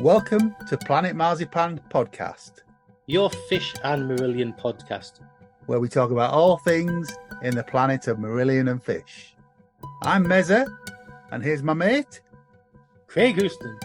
Welcome to Planet Marzipan podcast, your fish and marillion podcast, where we talk about all things in the planet of marillion and fish. I'm Meza, and here's my mate, Craig Houston.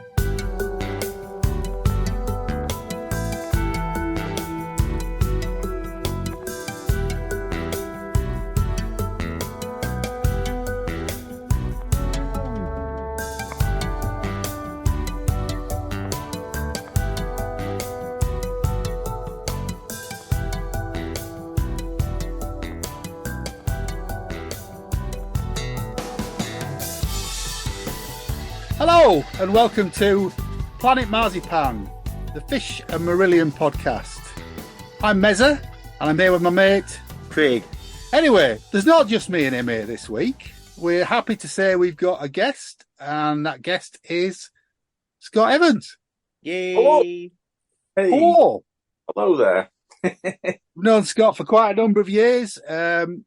Hello, and welcome to Planet Marzipan, the Fish and Marillion podcast. I'm Meza, and I'm here with my mate, Craig. Anyway, there's not just me and him here this week. We're happy to say we've got a guest, and that guest is Scott Evans. Yay! Hello. Hey. Hello. Hello there. We've known Scott for quite a number of years. Do you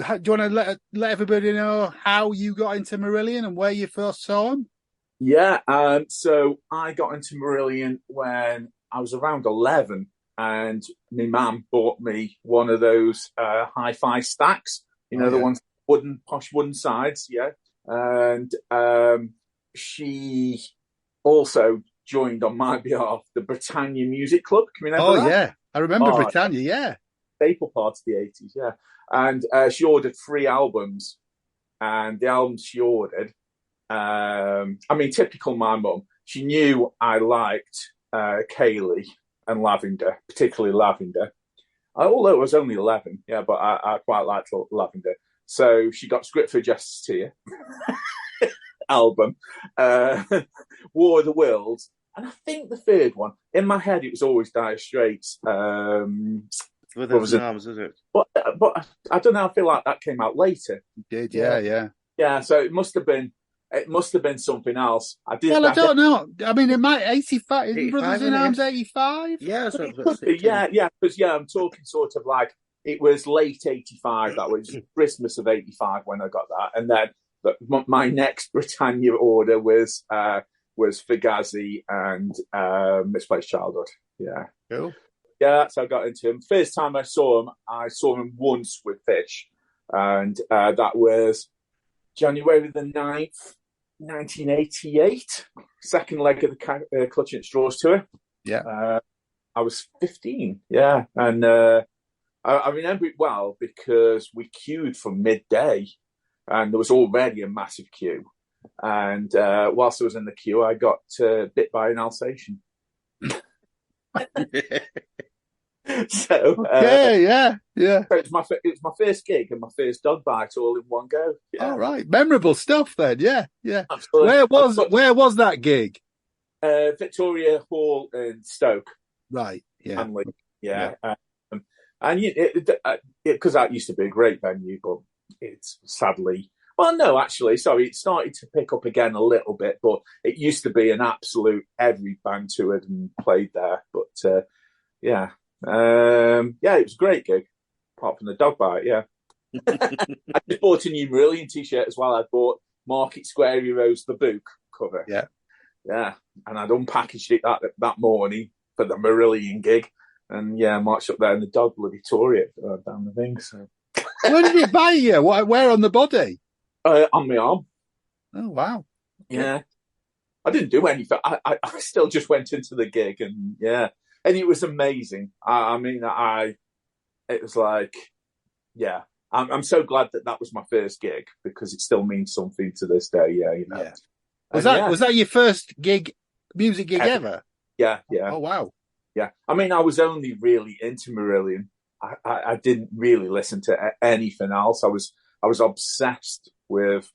want to let everybody know how you got into Marillion and where you first saw him? Yeah, so I got into Marillion when I was around 11, and my mum bought me one of those hi-fi stacks, the ones posh wooden sides, yeah. And she also joined on my behalf the Britannia Music Club. Can you remember that? Yeah, I remember Britannia, yeah. Staple part of the 80s, yeah. And she ordered 3 albums, and the albums she ordered, typical my mum, she knew I liked Kaylee and Lavender, particularly Lavender. Although I was only 11, yeah, but I quite liked Lavender. So she got Script for Justice Here album, War of the Worlds, and I think the third one, in my head, it was always Dire Straits. Brothers in Arms, is it? But I don't know. I feel like that came out later. It did, yeah. Yeah, so it must have been something else. I don't know. I mean, it might 85. Brothers in Arms 85. Yeah, that's what because I'm talking sort of like it was late 85. That was Christmas of 85 when I got that, and then my next Britannia order was Fugazi and Misplaced Childhood. Yeah, cool. Yeah, that's how I got into him. First time I saw him once with Fish, and that was January the 9th, 1988. Second leg of the Clutching at Straws tour. Yeah. I was 15, yeah. And I remember it well because we queued from midday, and there was already a massive queue. And whilst I was in the queue, I got bit by an Alsatian. So yeah. So it's my first gig and my first dog bite all in one go. Yeah. All right, memorable stuff then. Yeah. Absolutely. Where was that gig? Victoria Hall in Stoke. Right. Yeah. Hanley. Yeah. And because that used to be a great venue, but it's sadly. Well, no, actually, sorry, it started to pick up again a little bit, but it used to be an absolute every band toured and played there. But yeah, it was a great gig, apart from the dog bite. Yeah, I just bought a new Marillion t-shirt as well. I bought Market Square Heroes the book cover. Yeah, and I'd unpackaged it that morning for the Marillion gig, and marched up there, and the dog bloody tore it down the thing. So, where did it bite you? Where on the body? On my arm. Oh, wow. Yeah. I didn't do anything. I still just went into the gig, and and it was amazing. It was like, I'm so glad that was my first gig because it still means something to this day. Yeah. Was that your first music gig ever? Yeah. Oh, wow. Yeah. I was only really into Marillion. I didn't really listen to anything else. I was obsessed with,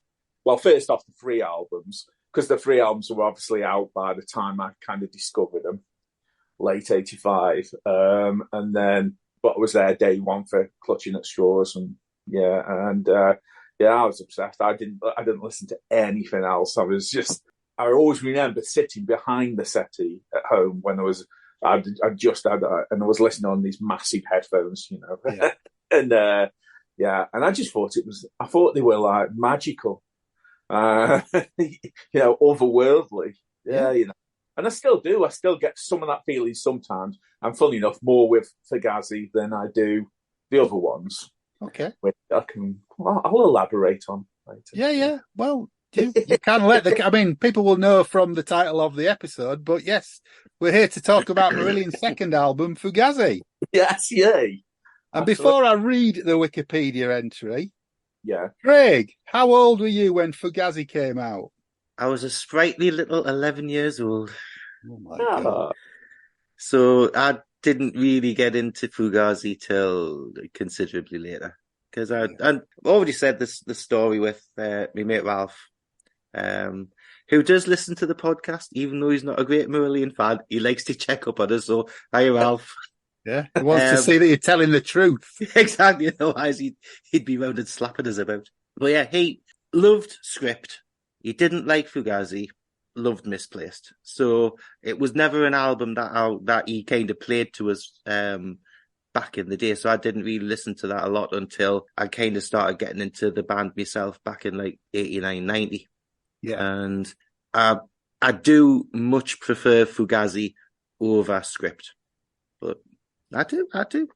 first off, the 3 albums, because the 3 albums were obviously out by the time I kind of discovered them, late 85. And then, but I was there day one for Clutching at Straws, and I was obsessed. I didn't listen to anything else. I always remember sitting behind the settee at home when I just had, and I was listening on these massive headphones, and and I just thought I thought they were like magical, otherworldly. And I still do. I still get some of that feeling sometimes. And funny enough, more with Fugazi than I do the other ones. Okay. Which I'll elaborate on later. Yeah. Well, you can people will know from the title of the episode, but yes, we're here to talk about Marillion's second album, Fugazi. Yes, yay. And before I read the Wikipedia entry, yeah, Craig, how old were you when Fugazi came out? I was a sprightly little 11 years old. Oh my God. So I didn't really get into Fugazi till considerably later. Because I already said the story with my mate Ralph, who does listen to the podcast, even though he's not a great Marillion fan. He likes to check up on us. So, hi, Ralph. Yeah, he wants to see that you're telling the truth. Exactly. Otherwise, he'd be round and slapping us about. But yeah, he loved Script. He didn't like Fugazi. Loved Misplaced. So it was never an album that he kind of played to us back in the day. So I didn't really listen to that a lot until I kind of started getting into the band myself back in like 89, 90. Yeah. And I do much prefer Fugazi over Script. But I do.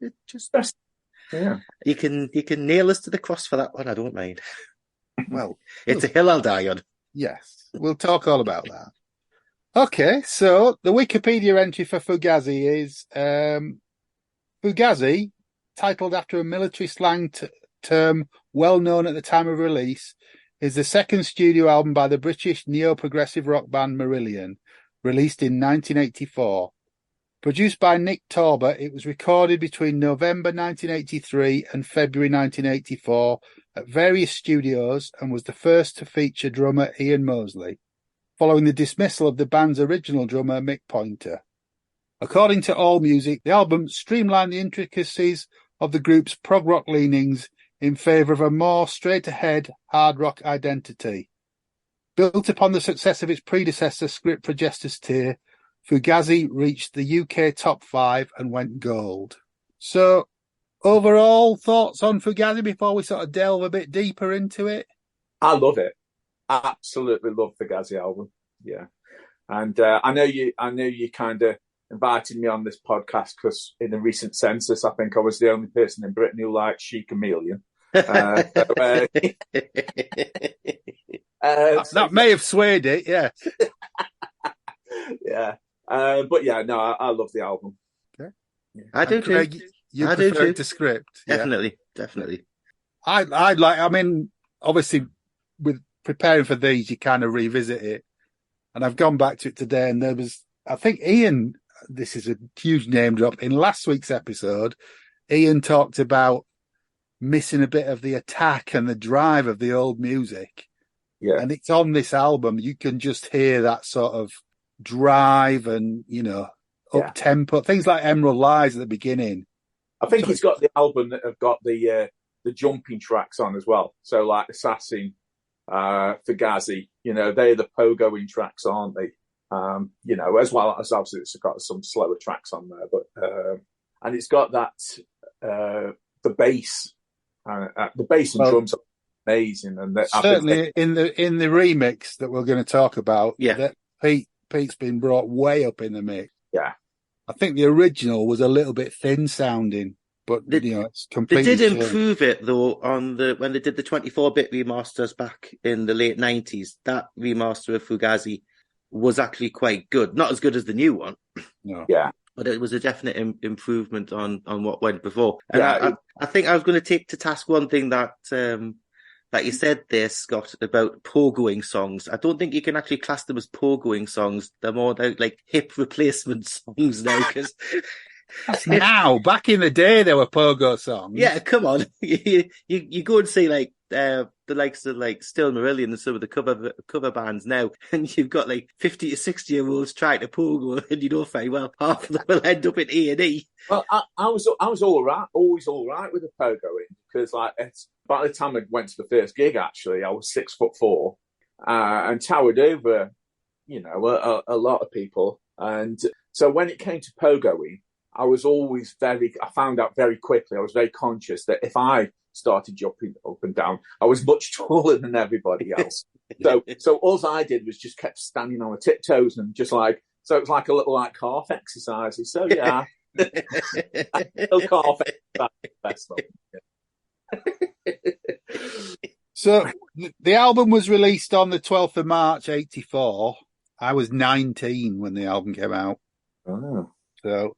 It just You can nail us to the cross for that one. I don't mind. Well, it's a hill I'll die on. Yes, we'll talk all about that. Okay, so the Wikipedia entry for Fugazi is Fugazi, titled after a military slang term well known at the time of release, is the second studio album by the British neo-progressive rock band Marillion, released in 1984. Produced by Nick Tauber, it was recorded between November 1983 and February 1984 at various studios and was the first to feature drummer Ian Mosley, following the dismissal of the band's original drummer Mick Pointer. According to AllMusic, the album streamlined the intricacies of the group's prog rock leanings in favour of a more straight-ahead hard rock identity. Built upon the success of its predecessor, Script for Jester's Tear, Fugazi reached the UK top 5 and went gold. So, overall thoughts on Fugazi before we sort of delve a bit deeper into it? I love it. I absolutely love the Fugazi album. Yeah. And I know you kind of invited me on this podcast because in the recent census, I think I was the only person in Britain who liked Chic Chameleon. That may have swayed it, yeah. Yeah. But yeah, no, I love the album. Okay. Yeah. I do too. You prefer it to Script. Definitely. Obviously, with preparing for these, you kind of revisit it. And I've gone back to it today, and there was, I think Ian, this is a huge name drop, in last week's episode, Ian talked about missing a bit of the attack and the drive of the old music. Yeah. And it's on this album. You can just hear that sort of drive and, up tempo, things like Emerald Lies at the beginning. I think he's got the album that have got the jumping tracks on as well. So like Assassin, Fugazi, they're the pogoing tracks, aren't they? As well as obviously it's got some slower tracks on there, but and it's got that the bass and drums are amazing, and certainly in the remix that we're going to talk about, that Pete's been brought way up in the mix. Yeah, I think the original was a little bit thin sounding, but it's completely. They did improve it though when they did the 24-bit remasters back in the late 90s. That remaster of Fugazi was actually quite good. Not as good as the new one. No. Yeah. But it was a definite improvement on what went before. And I think I was going to take to task one thing that you said there, Scott, about pogoing songs. I don't think you can actually class them as pogoing songs. They're more like hip replacement songs now. Cause now, back in the day, there were pogo songs. Yeah, come on. You go and see like the likes of like Still Marillion and some of the cover bands now, and you've got like 50 to 60-year-olds trying to pogo, and you know very well half of them will end up in A&E. Well, I was always all right with the pogoing because by the time I went to the first gig, actually, I was 6'4", and towered over, a lot of people, and so when it came to pogoing, I found out very quickly, I was very conscious that if I started jumping up and down, I was much taller than everybody else. So all I did was just kept standing on my tiptoes and just like So it's like a little like calf exercises. So yeah, little calf exercise. So the album was released on the 12th of March, 84. I was 19 when the album came out. Oh. So,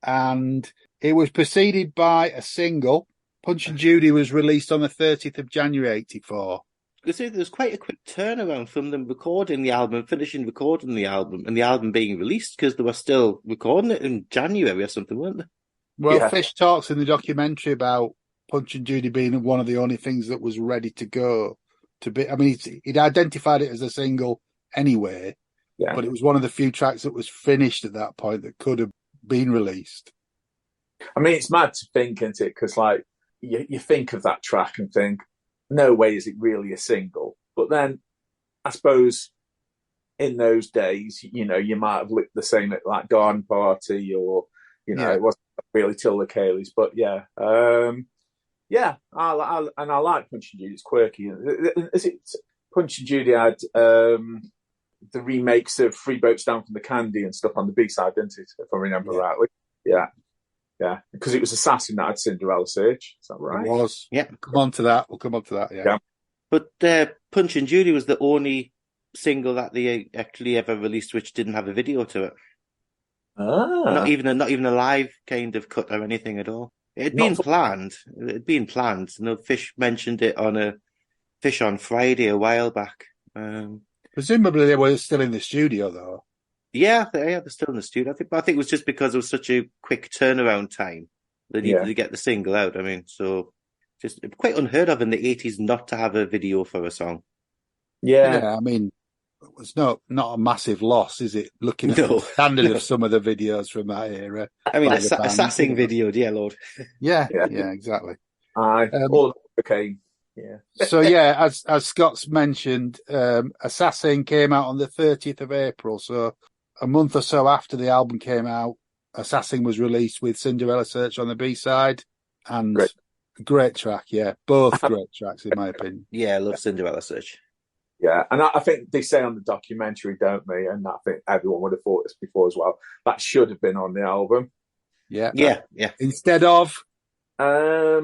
and it was preceded by a single. Punch and Judy was released on the 30th of January, 84. You see, there was quite a quick turnaround from them recording the album, finishing recording the album, and the album being released, because they were still recording it in January or something, weren't they? Well, Yeah. Fish talks in the documentary about Punch and Judy being one of the only things that was ready to go to be. I mean, he'd identified it as a single anyway, Yeah. but it was one of the few tracks that was finished at that point that could have been released. I mean, it's mad to think, isn't it? Because like you think of that track and think, no way is it really a single. But then, I suppose in those days, you know, you might have licked the same at like Garden Party, or you know, it wasn't really till the Kayleys. But yeah, yeah, I like Punch and Judy. It's quirky. Is it Punch and Judy had the remakes of Three Boats Down from the Candy and stuff on the B-side, didn't it? If I remember rightly. Yeah. Yeah. Because it was Assassin that had Cinderella Search. Is that right? It was. Yeah. Come on to that. We'll come on to that, yeah. But Punch and Judy was the only single that they actually ever released which didn't have a video to it. Not even a live kind of cut or anything at all. It had been planned. It had been planned. You know, Fish mentioned it on a Fish on Friday a while back. Presumably they were still in the studio, though. Yeah, they're still in the studio. I think it was just because it was such a quick turnaround time. They needed to get the single out. I mean, so just quite unheard of in the 80s not to have a video for a song. Yeah, I mean, it's not a massive loss, is it? Looking at the standard of some of the videos from that era. I mean, Assassin video, dear Lord. Yeah, exactly. Okay. Yeah. So yeah, as Scott's mentioned, Assassin came out on the 30th of April. So a month or so after the album came out, Assassin was released with Cinderella Search on the B-side, and great track. Yeah, both great tracks in my opinion. Yeah, I love Cinderella Search. Yeah, and I think they say on the documentary, don't they? And I think everyone would have thought this before as well. That should have been on the album. Yeah. Instead of, now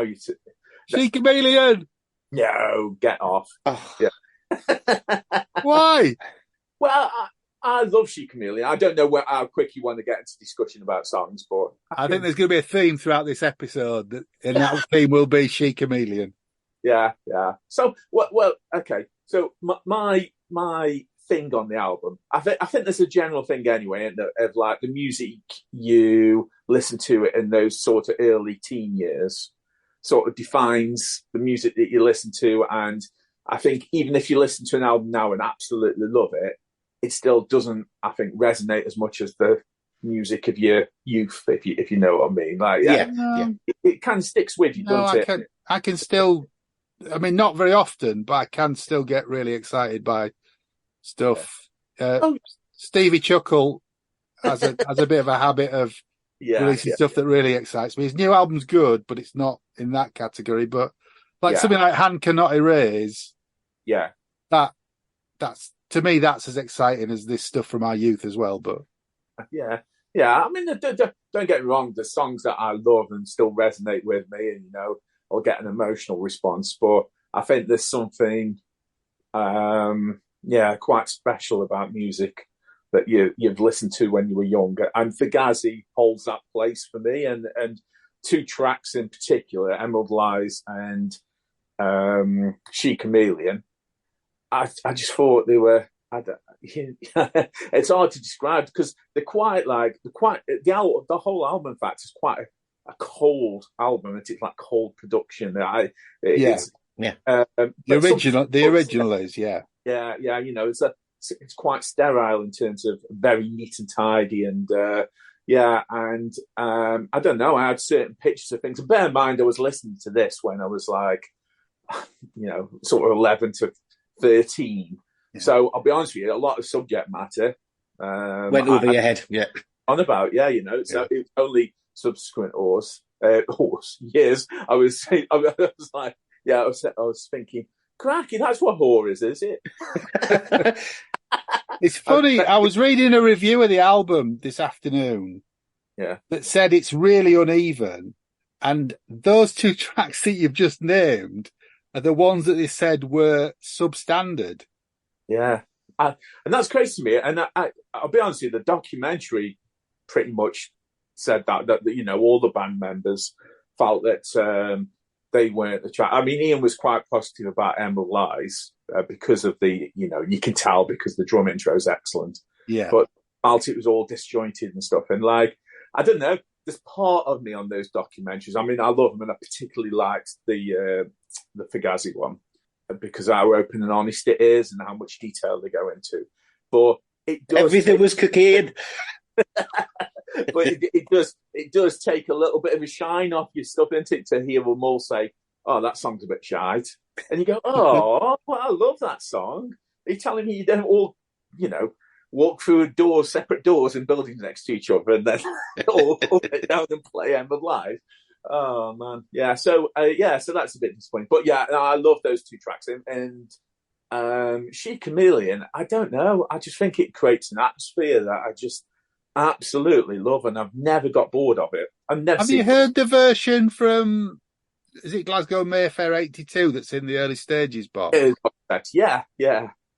you. She Chameleon. No, get off. Oh. Yeah. Why? Well, I love She Chameleon. I don't know how quick you want to get into discussion about songs, but I think there's going to be a theme throughout this episode, and that theme will be She Chameleon. Yeah. So, well, okay. So my thing on the album, I think there's a general thing anyway, of like the music you listen to it in those sort of early teen years sort of defines the music that you listen to. And I think even if you listen to an album now and absolutely love it, it still doesn't, I think, resonate as much as the music of your youth, if you know what I mean. Like, it kind of sticks with you, doesn't it? I can still, I mean, not very often, but I can still get really excited by stuff. Stevie Chuckle has a bit of a habit of releasing stuff that really excites me. His new album's good, but it's not in that category. But something like Hand Cannot Erase, that's to me that's as exciting as this stuff from our youth as well. But yeah. I mean, don't get me wrong. The songs that I love and still resonate with me, and I'll get an emotional response. But I think there's something, quite special about music that you've listened to when you were younger. And Fugazi holds that place for me. And two tracks in particular, Emerald Lies and She Chameleon, I just thought they were. It's hard to describe because they're quite the whole album. In fact, is quite a cold album. It's like cold production. The original is it's quite sterile in terms of very neat and tidy, and I don't know. I had certain pictures of things. And bear in mind, I was listening to this when I was like, sort of 11 to 13. Yeah. So I'll be honest with you, a lot of subject matter went over your head. Yeah, on about So it was only subsequent years. I was like, I was thinking, cracky, that's what whore is it? It's funny. I was reading a review of the album this afternoon. Yeah. That said it's really uneven. And those two tracks that you've just named are the ones that they said were substandard. Yeah. And that's crazy to me. And I'll be honest with you, the documentary pretty much said that all the band members felt that they weren't the track. I mean, Ian was quite positive about Emerald Lies because of the, you can tell because the drum intro is excellent. Yeah. But felt it was all disjointed and stuff. And I don't know, there's part of me on those documentaries. I mean, I love them, and I particularly liked the Fugazi one because how open and honest it is and how much detail they go into. But it does everything was cocaine. But it does take a little bit of a shine off your stuff, isn't it, to hear them all say, "Oh, that song's a bit shite," and you go, "Oh, well, I love that song." Are you telling me you don't all, walk through separate doors in buildings next to each other, and then all get down and play End of Life? Oh man, yeah. So so that's a bit disappointing. But yeah, I love those two tracks, and She Chameleon. I don't know. I just think it creates an atmosphere that I just absolutely love, and I've never got bored of it. Have you heard the version from? Is it Glasgow Mayfair '82 that's in the early stages, Bob? Yeah.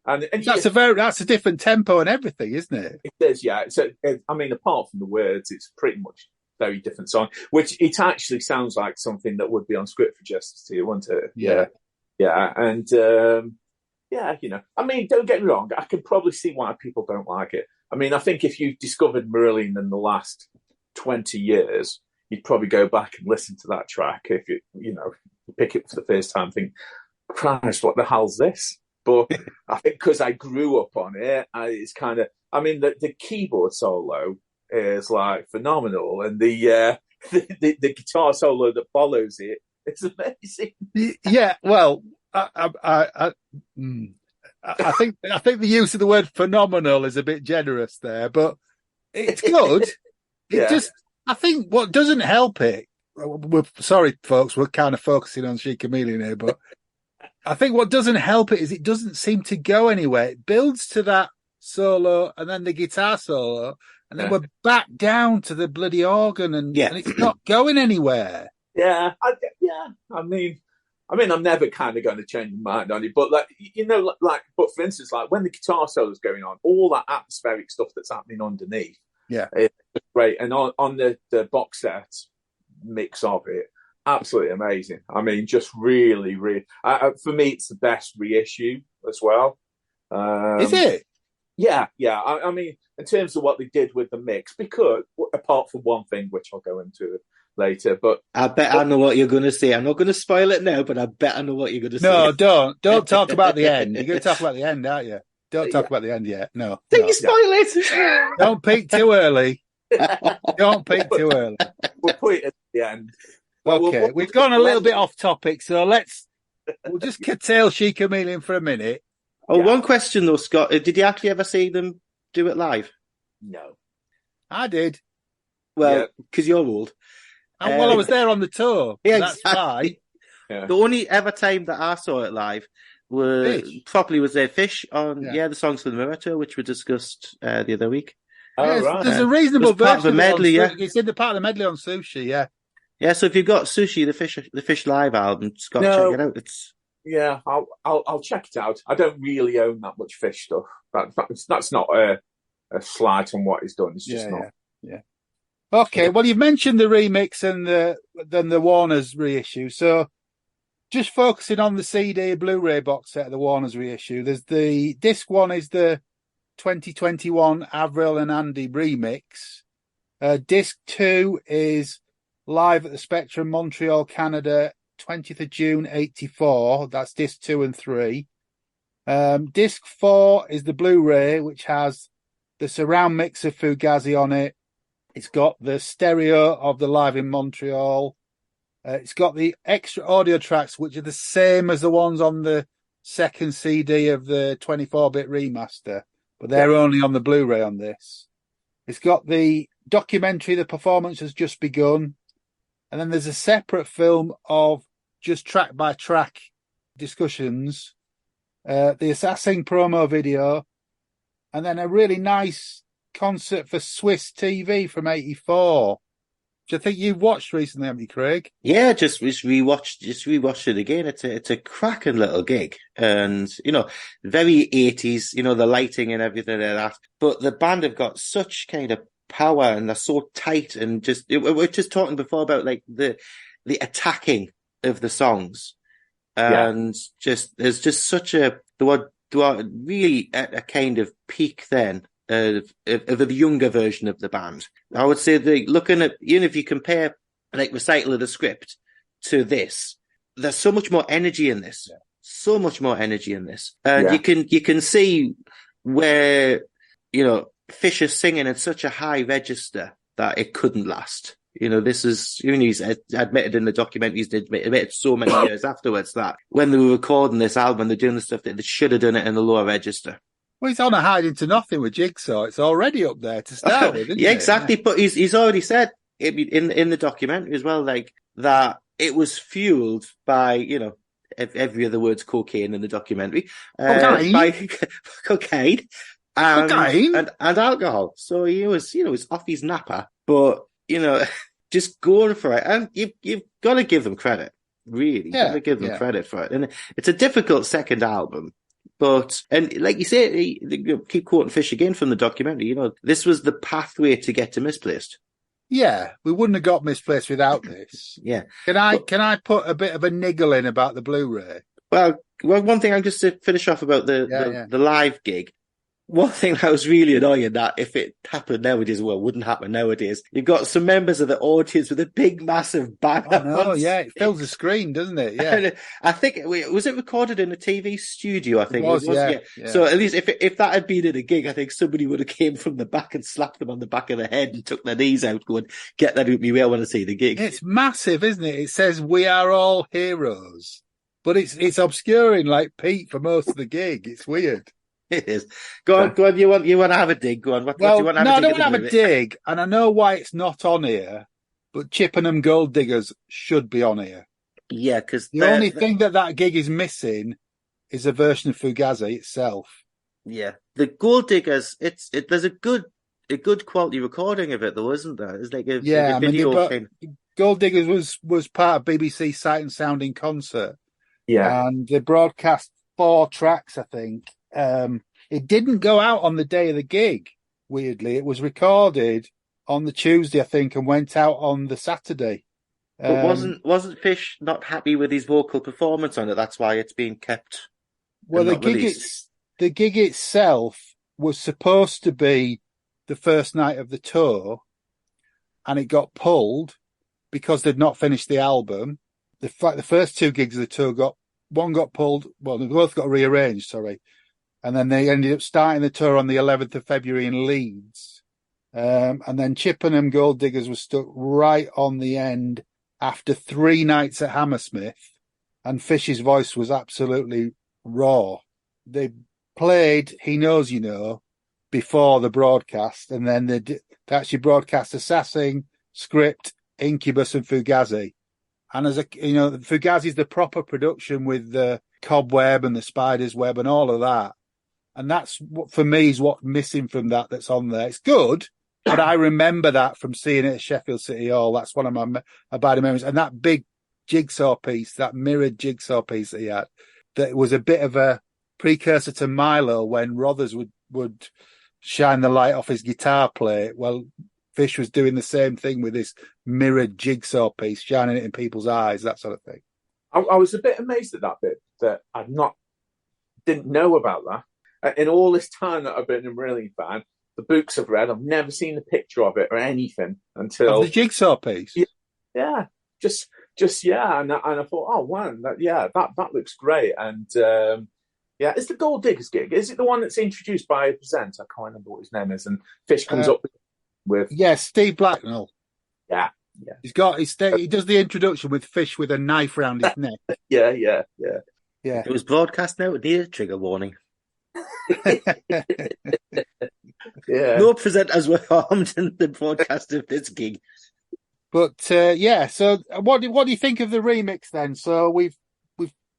And that's a different tempo and everything, isn't it? It is, yeah. So I mean, apart from the words, it's pretty much a very different song. Which it actually sounds like something that would be on Script for Justice to you, wouldn't it? Yeah. And I mean, don't get me wrong. I can probably see why people don't like it. I mean, I think if you've discovered Marillion in the last 20 years, you'd probably go back and listen to that track. If you pick it for the first time, think, Christ, what the hell's this? But I think because I grew up on it, it's kind of, I mean, the keyboard solo is like phenomenal, and the guitar solo that follows it is amazing. Yeah, well, I think the use of the word phenomenal is a bit generous there, but it's good. I think what doesn't help it. We're sorry, folks, we're kind of focusing on She Chameleon here, but I think what doesn't help it is it doesn't seem to go anywhere. It builds to that solo and then the guitar solo, and then we're back down to the bloody organ, and it's not going anywhere. Yeah. I mean, I'm never kind of going to change my mind on it, but but for instance, like when the guitar solo is going on, all that atmospheric stuff that's happening underneath, it's great. And on the box set mix of it, absolutely amazing. I mean, just really, really, for me, it's the best reissue as well. Is it? Yeah. I mean, in terms of what they did with the mix, because apart from one thing, which I'll go into later, but I bet I know what you're going to say. I'm not going to spoil it now, but I bet I know what you're going to say. No, don't talk about the end. You're going to talk about the end, aren't you? Don't talk about the end yet. No. Don't you spoil it? Don't peek too early. Don't peek too early. We'll put it at the end. Okay, we've gone a little bit off topic, so we'll just curtail She Chameleon for a minute. One question though, Scott. Did you actually ever see them do it live? No. I did. Well, because you're old. I was there on the tour. Yeah, that's fine. Yeah. The only ever time that I saw it live was their Fish on the Songs for the Mirror tour, which we discussed the other week. Right. There's a reasonable version of the medley. It's in the part of the medley on Sushi. Yeah. Yeah. So if you've got Sushi, the Fish live album, Scott, check it out. I'll check it out. I don't really own that much Fish stuff. That's not a slight on what he's done. It's just not. Yeah. Okay, well, you've mentioned the remix and the Warner's reissue. So just focusing on the CD Blu-ray box set of the Warner's reissue, there's the disc one is the 2021 Avril and Andy remix. Disc 2 is live at the Spectrum, Montreal, Canada, 20th of June, 84. That's disc 2 and 3. Disc 4 is the Blu-ray, which has the surround mix of Fugazi on it. It's got the stereo of the Live in Montreal. It's got the extra audio tracks, which are the same as the ones on the second CD of the 24-bit remaster, but they're only on the Blu-ray on this. It's got the documentary, The Performance Has Just Begun. And then there's a separate film of just track-by-track discussions. The Assassin promo video, and then a really nice concert for Swiss TV from '84. Which I think you've watched recently, haven't you, Craig? Yeah, just rewatched it again. It's a cracking little gig, and very 80s. The lighting and everything like that. But the band have got such kind of power, and they're so tight, and we're just talking before about like the attacking of the songs, and there's just such a they were really at a kind of peak then. Of the younger version of the band. I would say looking at, if you compare like recital of the script to this, there's so much more energy in this. Yeah. So much more energy in this. And you can see where, Fish is singing in such a high register that it couldn't last. This is, he's admitted in the documentary, he's admitted so many years afterwards that when they were recording this album, they're doing the stuff that they should have done it in the lower register. Well, he's on a hiding to nothing with Jigsaw. It's already up there to start with, isn't it? Yeah, exactly. Yeah. But he's already said in the documentary as well, like that it was fueled by, every other word's cocaine in the documentary. Cocaine? By cocaine. And alcohol. So he was off his napper, but, just going for it. And you've got to give them credit. Really. You've got to give them credit for it. And it's a difficult second album. But, and like you say, keep quoting Fish again from the documentary, this was the pathway to get to Misplaced. Yeah, we wouldn't have got Misplaced without this. Yeah. Can I put a bit of a niggle in about the Blu-ray? Well, one thing, I'm just to finish off about the live gig. One thing that was really annoying that if it happened nowadays, well, it wouldn't happen nowadays. You've got some members of the audience with a big, massive banner. Oh, no, yeah, it fills the screen, doesn't it? Yeah. I think, was it recorded in a TV studio? I think it was. Yeah. So at least if that had been in a gig, I think somebody would have came from the back and slapped them on the back of the head and took their knees out going, get that out me way, I want to see the gig. It's massive, isn't it? It says, "We are all heroes." But it's obscuring like Pete for most of the gig. It's weird. It is. Go on. You want to have a dig? Go on. What do you want to have a dig? No, I don't want to have a dig, and I know why it's not on here. But Chippenham Gold Diggers should be on here. Yeah, because the only thing that gig is missing is a version of Fugazi itself. Yeah, the Gold Diggers. There's a good quality recording of it, though, isn't there? It's like a video thing. Gold Diggers was part of BBC Sight and Sound in Concert. Yeah, and they broadcast 4 tracks, I think. It didn't go out on the day of the gig. Weirdly, it was recorded on the Tuesday, I think, and went out on the Saturday. But wasn't Fish not happy with his vocal performance on it? That's why it's being kept. Well, the gig itself was supposed to be the first night of the tour, and it got pulled because they'd not finished the album. The first 2 gigs of the tour got pulled. Well, they both got rearranged. Sorry. And then they ended up starting the tour on the 11th of February in Leeds. And then Chippenham Gold Diggers was stuck right on the end after 3 nights at Hammersmith. And Fish's voice was absolutely raw. They played He Knows You Know before the broadcast. And then they actually broadcast Assassin, Script, Incubus and Fugazi. And as Fugazi's the proper production with the cobweb and the spider's web and all of that. And that's what, for me, is what's missing from that's on there. It's good, but I remember that from seeing it at Sheffield City Hall. That's one of my abiding memories. And that big jigsaw piece, that mirrored jigsaw piece that he had, that was a bit of a precursor to Milo when Rothers would shine the light off his guitar plate. Well, Fish was doing the same thing with this mirrored jigsaw piece, shining it in people's eyes, that sort of thing. I was a bit amazed at that bit, that didn't know about that. In all this time that I've been a Marillion fan, the books I've read, I've never seen a picture of it or anything until of the jigsaw piece. Yeah, just and I thought, oh wow, that looks great. And it's the Gold Diggers gig. Is it the one that's introduced by a presenter? I can't remember what his name is, and Fish comes up with Steve Blacknell. Yeah. He does the introduction with Fish with a knife round his neck. Yeah. It was broadcast now. It needed a trigger warning. No presenters were harmed in the broadcast of this gig. But so what do you think of the remix then? So we've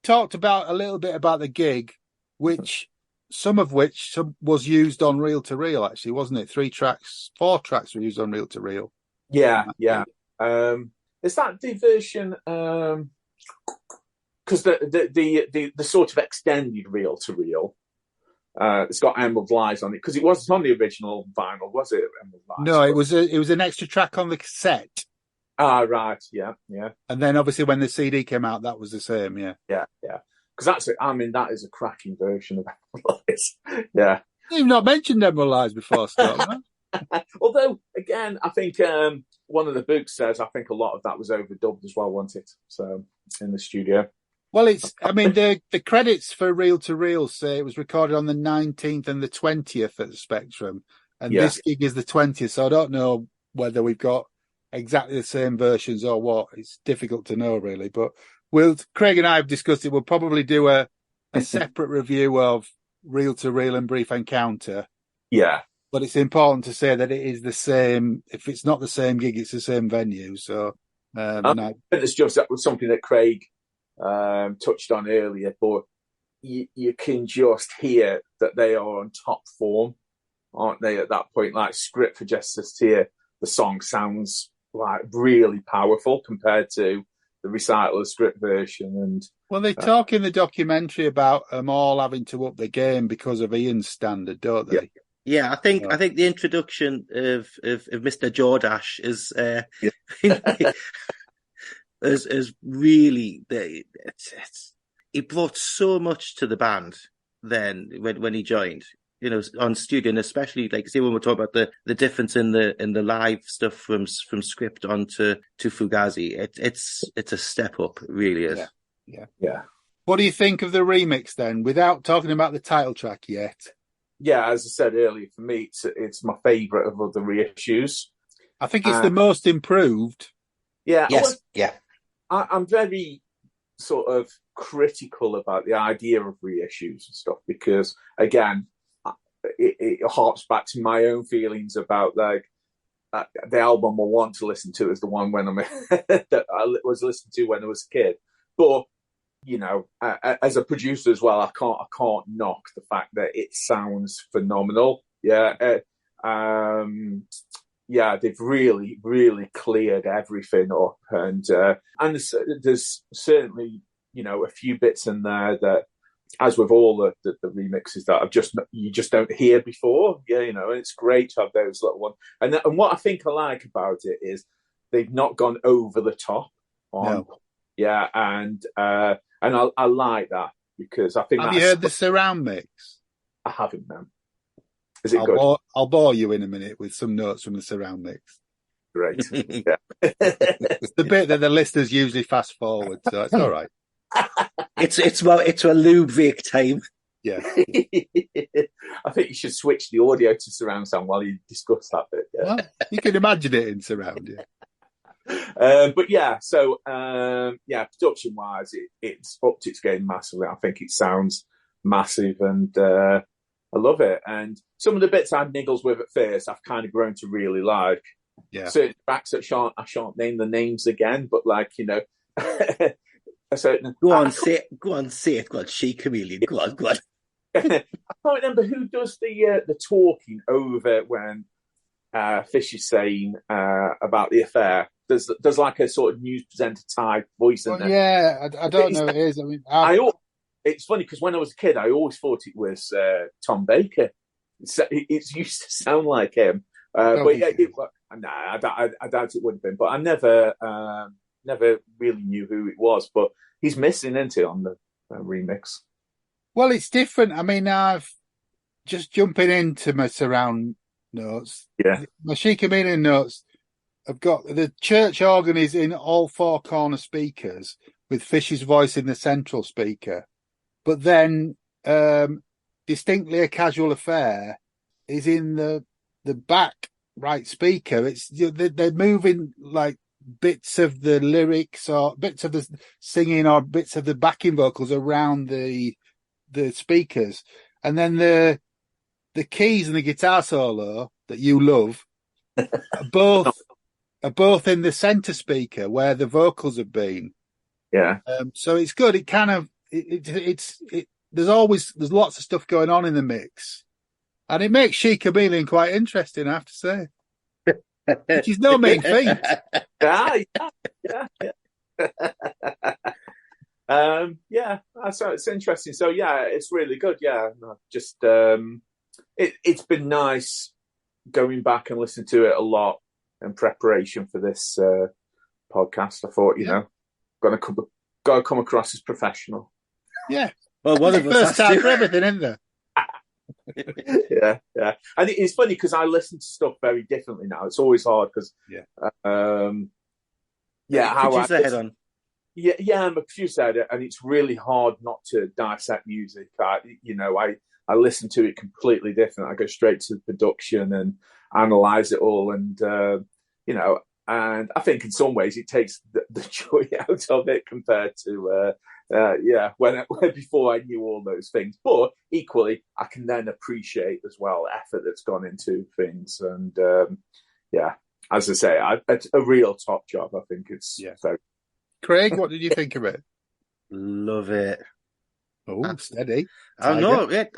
talked about a little bit about the gig, which some of which was used on reel to reel, actually, wasn't it? 4 tracks were used on reel to reel. Yeah. Is that the version? Because the sort of extended reel to reel, it's got Emerald Lies on it, because it wasn't on the original vinyl, was it? Emerald Lies? No, it was an extra track on the cassette. Ah, right, yeah. And then obviously when the CD came out, that was the same, yeah. Yeah. Because that is a cracking version of Emerald Lies. Yeah. You've not mentioned Emerald Lies before, Scott. Although, again, I think one of the books says I think a lot of that was overdubbed as well, wasn't it? So in the studio. Well, the credits for reel to reel say it was recorded on the 19th and the 20th at the Spectrum, and this gig is the 20th. So I don't know whether we've got exactly the same versions or what. It's difficult to know, really. But Craig and I have discussed it. We'll probably do a separate review of reel to reel and Brief Encounter. Yeah. But it's important to say that it is the same. If it's not the same gig, it's the same venue. So I think it's just that was something that Craig touched on earlier, but you can just hear that they are on top form, aren't they? At that point, like Script for Justice here, the song sounds like really powerful compared to the recital of Script version. And well, they talk in the documentary about them all having to up the game because of Ian's standard, don't they? Yeah, I think the introduction of Mr. Jordash is really he brought so much to the band then when he joined, on studio, and especially like see when we're talking about the difference in the live stuff from Script onto Fugazi. It's a step up, it really is. Yeah. What do you think of the remix then, without talking about the title track yet? Yeah, as I said earlier, for me, it's my favourite of all the reissues. I think it's the most improved. Yeah. Yes. Yeah. I'm very sort of critical about the idea of reissues and stuff because, again, it harps back to my own feelings about like the album I want to listen to is the one when that I was listening to when I was a kid. But as a producer as well, I can't knock the fact that it sounds phenomenal. Yeah. They've really, really cleared everything up, and there's certainly a few bits in there that, as with all the remixes that you just don't hear before. Yeah, and it's great to have those little ones. And what I think I like about it is they've not gone over the top on. No. Yeah, and I like that because I think. Have you heard the surround mix? I haven't, man. Is it good? I'll bore you in a minute with some notes from the surround mix. Great. Yeah. It's the bit that the listeners usually fast forward, so it's all right. It's a lube Vic time. Yeah. I think you should switch the audio to surround sound while you discuss that bit. Yeah. Well, you can imagine it in surround, yeah. But yeah, so production wise, it's upped its game massively. I think it sounds massive, and I love it. And some of the bits I had niggles with at first, I've kind of grown to really like. Yeah. Certain tracks that I shan't name the names again, but like a certain. Go on, say it. Go on, She Chameleon. Go on. I can't remember who does the talking over when Fish is saying about the affair. There's like a sort of news presenter type voice in there. Yeah, I don't know who it is. I mean, it's funny because when I was a kid, I always thought it was Tom Baker. It used to sound like him. But yeah, I doubt it would have been. But I never really knew who it was. But he's missing, isn't he, on the remix? Well, it's different. I mean, I've just jumping into my surround notes. Yeah. My She Chameleon notes. I've got the church organ is in all 4 corner speakers with Fish's voice in the central speaker. But then Distinctly a Casual Affair is in the back right speaker. It's they're moving like bits of the lyrics or bits of the singing or bits of the backing vocals around the speakers. And then the keys and the guitar solo that you love are both in the center speaker where the vocals have been. Yeah. So it's good. It kind of there's lots of stuff going on in the mix, and it makes She Chameleon quite interesting, I have to say. Which is no mean feat. Yeah. So it's interesting. So yeah, it's really good. Yeah, just it's been nice going back and listening to it a lot in preparation for this podcast. I thought, got to come across as professional. Yeah. Well, one of us first time for everything, isn't there? Yeah. And it's funny because I listen to stuff very differently now. It's always hard because, Producer head on. Yeah, I'm a producer, and it's really hard not to dissect music. I listen to it completely different. I go straight to the production and analyze it all, and and I think in some ways it takes the joy out of it compared to when before I knew all those things. But equally, I can then appreciate as well effort that's gone into things, and as I say, it's a real top job. I think it's very. Craig, what did you think of it? Love it. Oh, steady. I know it.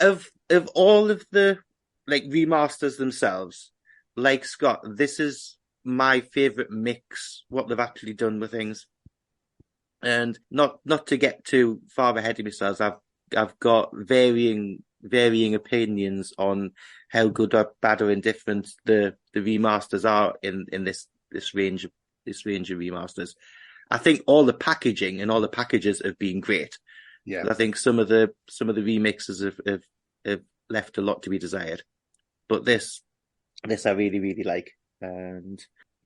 Of all of the remasters themselves, like Scott, this is my favourite mix. What they've actually done with things, and not to get too far ahead of myself, I've got varying opinions on how good or bad or indifferent the remasters are in this range of remasters. I think all the packaging and all the packages have been great. Yeah, but I think some of the remixes have left a lot to be desired. But this I really, really like, and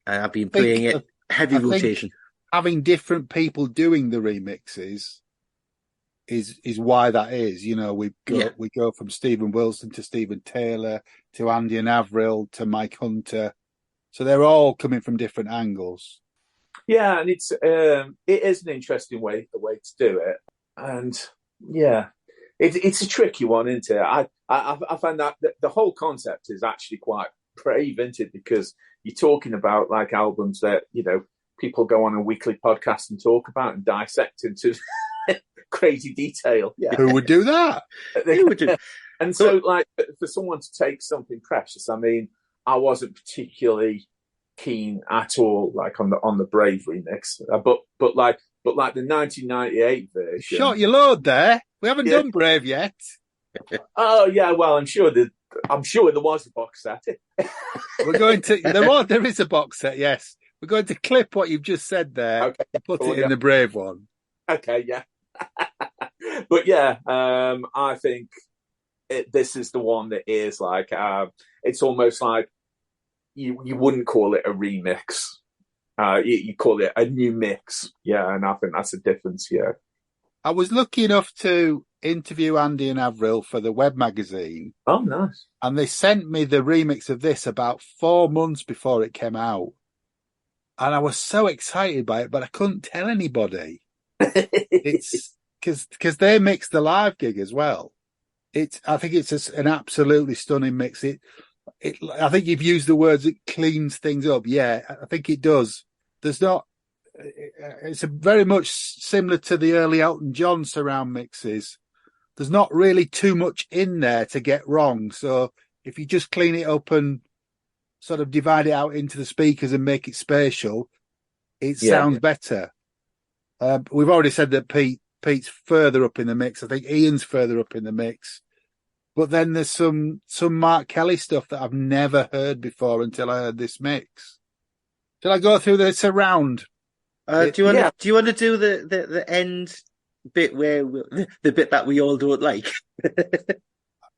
I've been playing it heavy rotation. Having different people doing the remixes is why that is. We go from Stephen Wilson to Stephen Taylor to Andy and Avril to Mike Hunter. So they're all coming from different angles. Yeah, and it is an interesting way to do it, and it's a tricky one, isn't it? I find that the whole concept is actually quite brave, isn't it? Because you're talking about like albums that people go on a weekly podcast and talk about and dissect into crazy detail. Yeah, who would do that? Who would do? And so, for someone to take something precious, I mean, I wasn't particularly keen at all, on the Brave remix, but the 1998 version. Shot your load there. We haven't done Brave yet. Oh yeah, well, I'm sure there was a box set. We're going to there is a box set. Yes, we're going to clip what you've just said there. Okay, and put it in the Brave one. Okay, yeah. But I think this is the one that is it's almost like you wouldn't call it a remix. You call it a new mix. Yeah, and I think that's the difference. Yeah. I was lucky enough to interview Andy and Avril for the web magazine. Oh, nice. And they sent me the remix of this about 4 months before it came out. And I was so excited by it, but I couldn't tell anybody. It's because they mixed the live gig as well. I think it's an absolutely stunning mix. I think you've used the words it cleans things up. Yeah, I think it does. It's very much similar to the early Elton John surround mixes. There's not really too much in there to get wrong. So if you just clean it up and sort of divide it out into the speakers and make it spatial, it sounds better. We've already said that Pete's further up in the mix. I think Ian's further up in the mix. But then there's some Mark Kelly stuff that I've never heard before until I heard this mix. Shall I go through the surround? Do you want to do the end bit where the bit that we all don't like?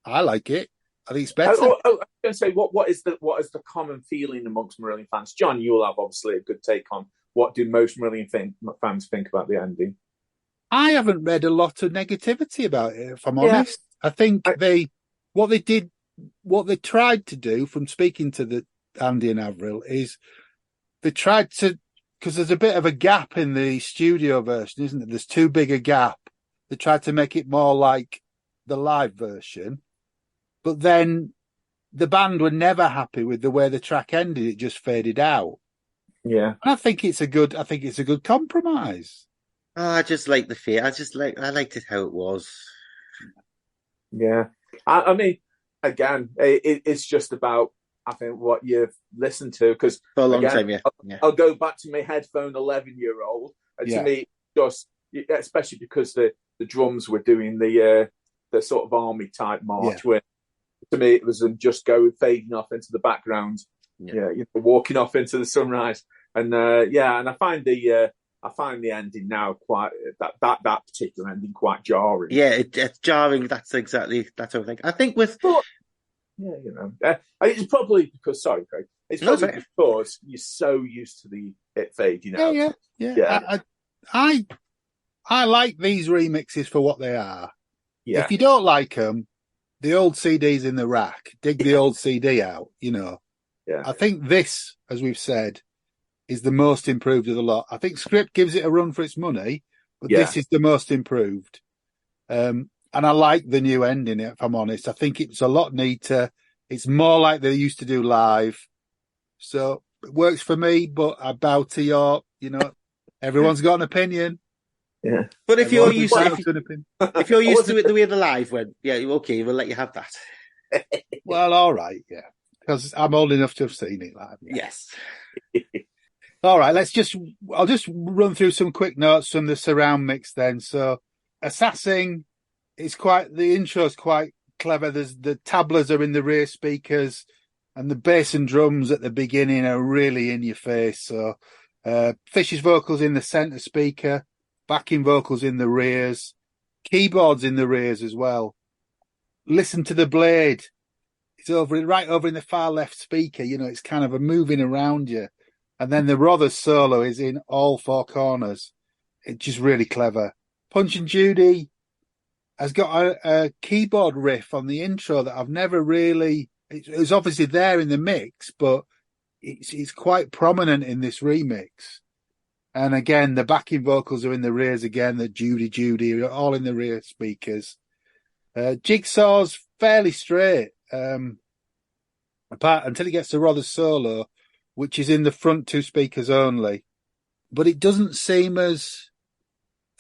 I like it. I think it's better. I was going to say, what is the common feeling amongst Marillion fans? John, you'll have obviously a good take on what do most Marillion fans think about the ending. I haven't read a lot of negativity about it, if I'm honest. I think what they tried to do from speaking to the Andy and Avril is they tried to, because there's a bit of a gap in the studio version, isn't there? There's too big a gap. They tried to make it more like the live version, but then the band were never happy with the way the track ended. It just faded out. Yeah. And I think it's a good compromise. I just like the feel. I liked it how it was. Yeah. I mean, again, it's just about, I think, what you've listened to. Because, For a long again, time, yeah. I'll go back to my headphone 11-year-old. And to Yeah. me, just, especially because the drums were doing the sort of army type march, where to me it was them just fading off into the background. Yeah, walking off into the sunrise. And and I find the ending now quite that particular ending quite jarring. Yeah, it's jarring. That's what I think. I think with But, it's probably because Craig. It's probably because you're so used to it fading out. Yeah. I like these remixes for what they are. Yeah. If you don't like them, the old CD's in the rack. Dig the old CD out. Yeah. I think this, as we've said, is the most improved of the lot. I think Script gives it a run for its money, but this is the most improved. And I like the new ending, if I'm honest. I think it's a lot neater. It's more like they used to do live. So it works for me, but I bow to your, everyone's got an opinion. Yeah. But if you're used to it the way the live went, okay, we'll let you have that. Well, all right, yeah. Because I'm old enough to have seen it live. Yeah. Yes. All right, I'll just run through some quick notes from the surround mix then. So Assassin is the intro is quite clever. There's the tablas are in the rear speakers and the bass and drums at the beginning are really in your face. So Fish's vocals in the center speaker, backing vocals in the rears, keyboards in the rears as well. Listen to the blade. It's right over in the far left speaker. It's kind of a moving around you. And then the Rothers solo is in all four corners. It's just really clever. Punch and Judy has got a keyboard riff on the intro that I've never really... It was obviously there in the mix, but it's quite prominent in this remix. And again, the backing vocals are in the rears again, the Judy, all in the rear speakers. Jigsaw's fairly straight, apart until it gets to Rothers solo, which is in the front two speakers only. But it doesn't seem as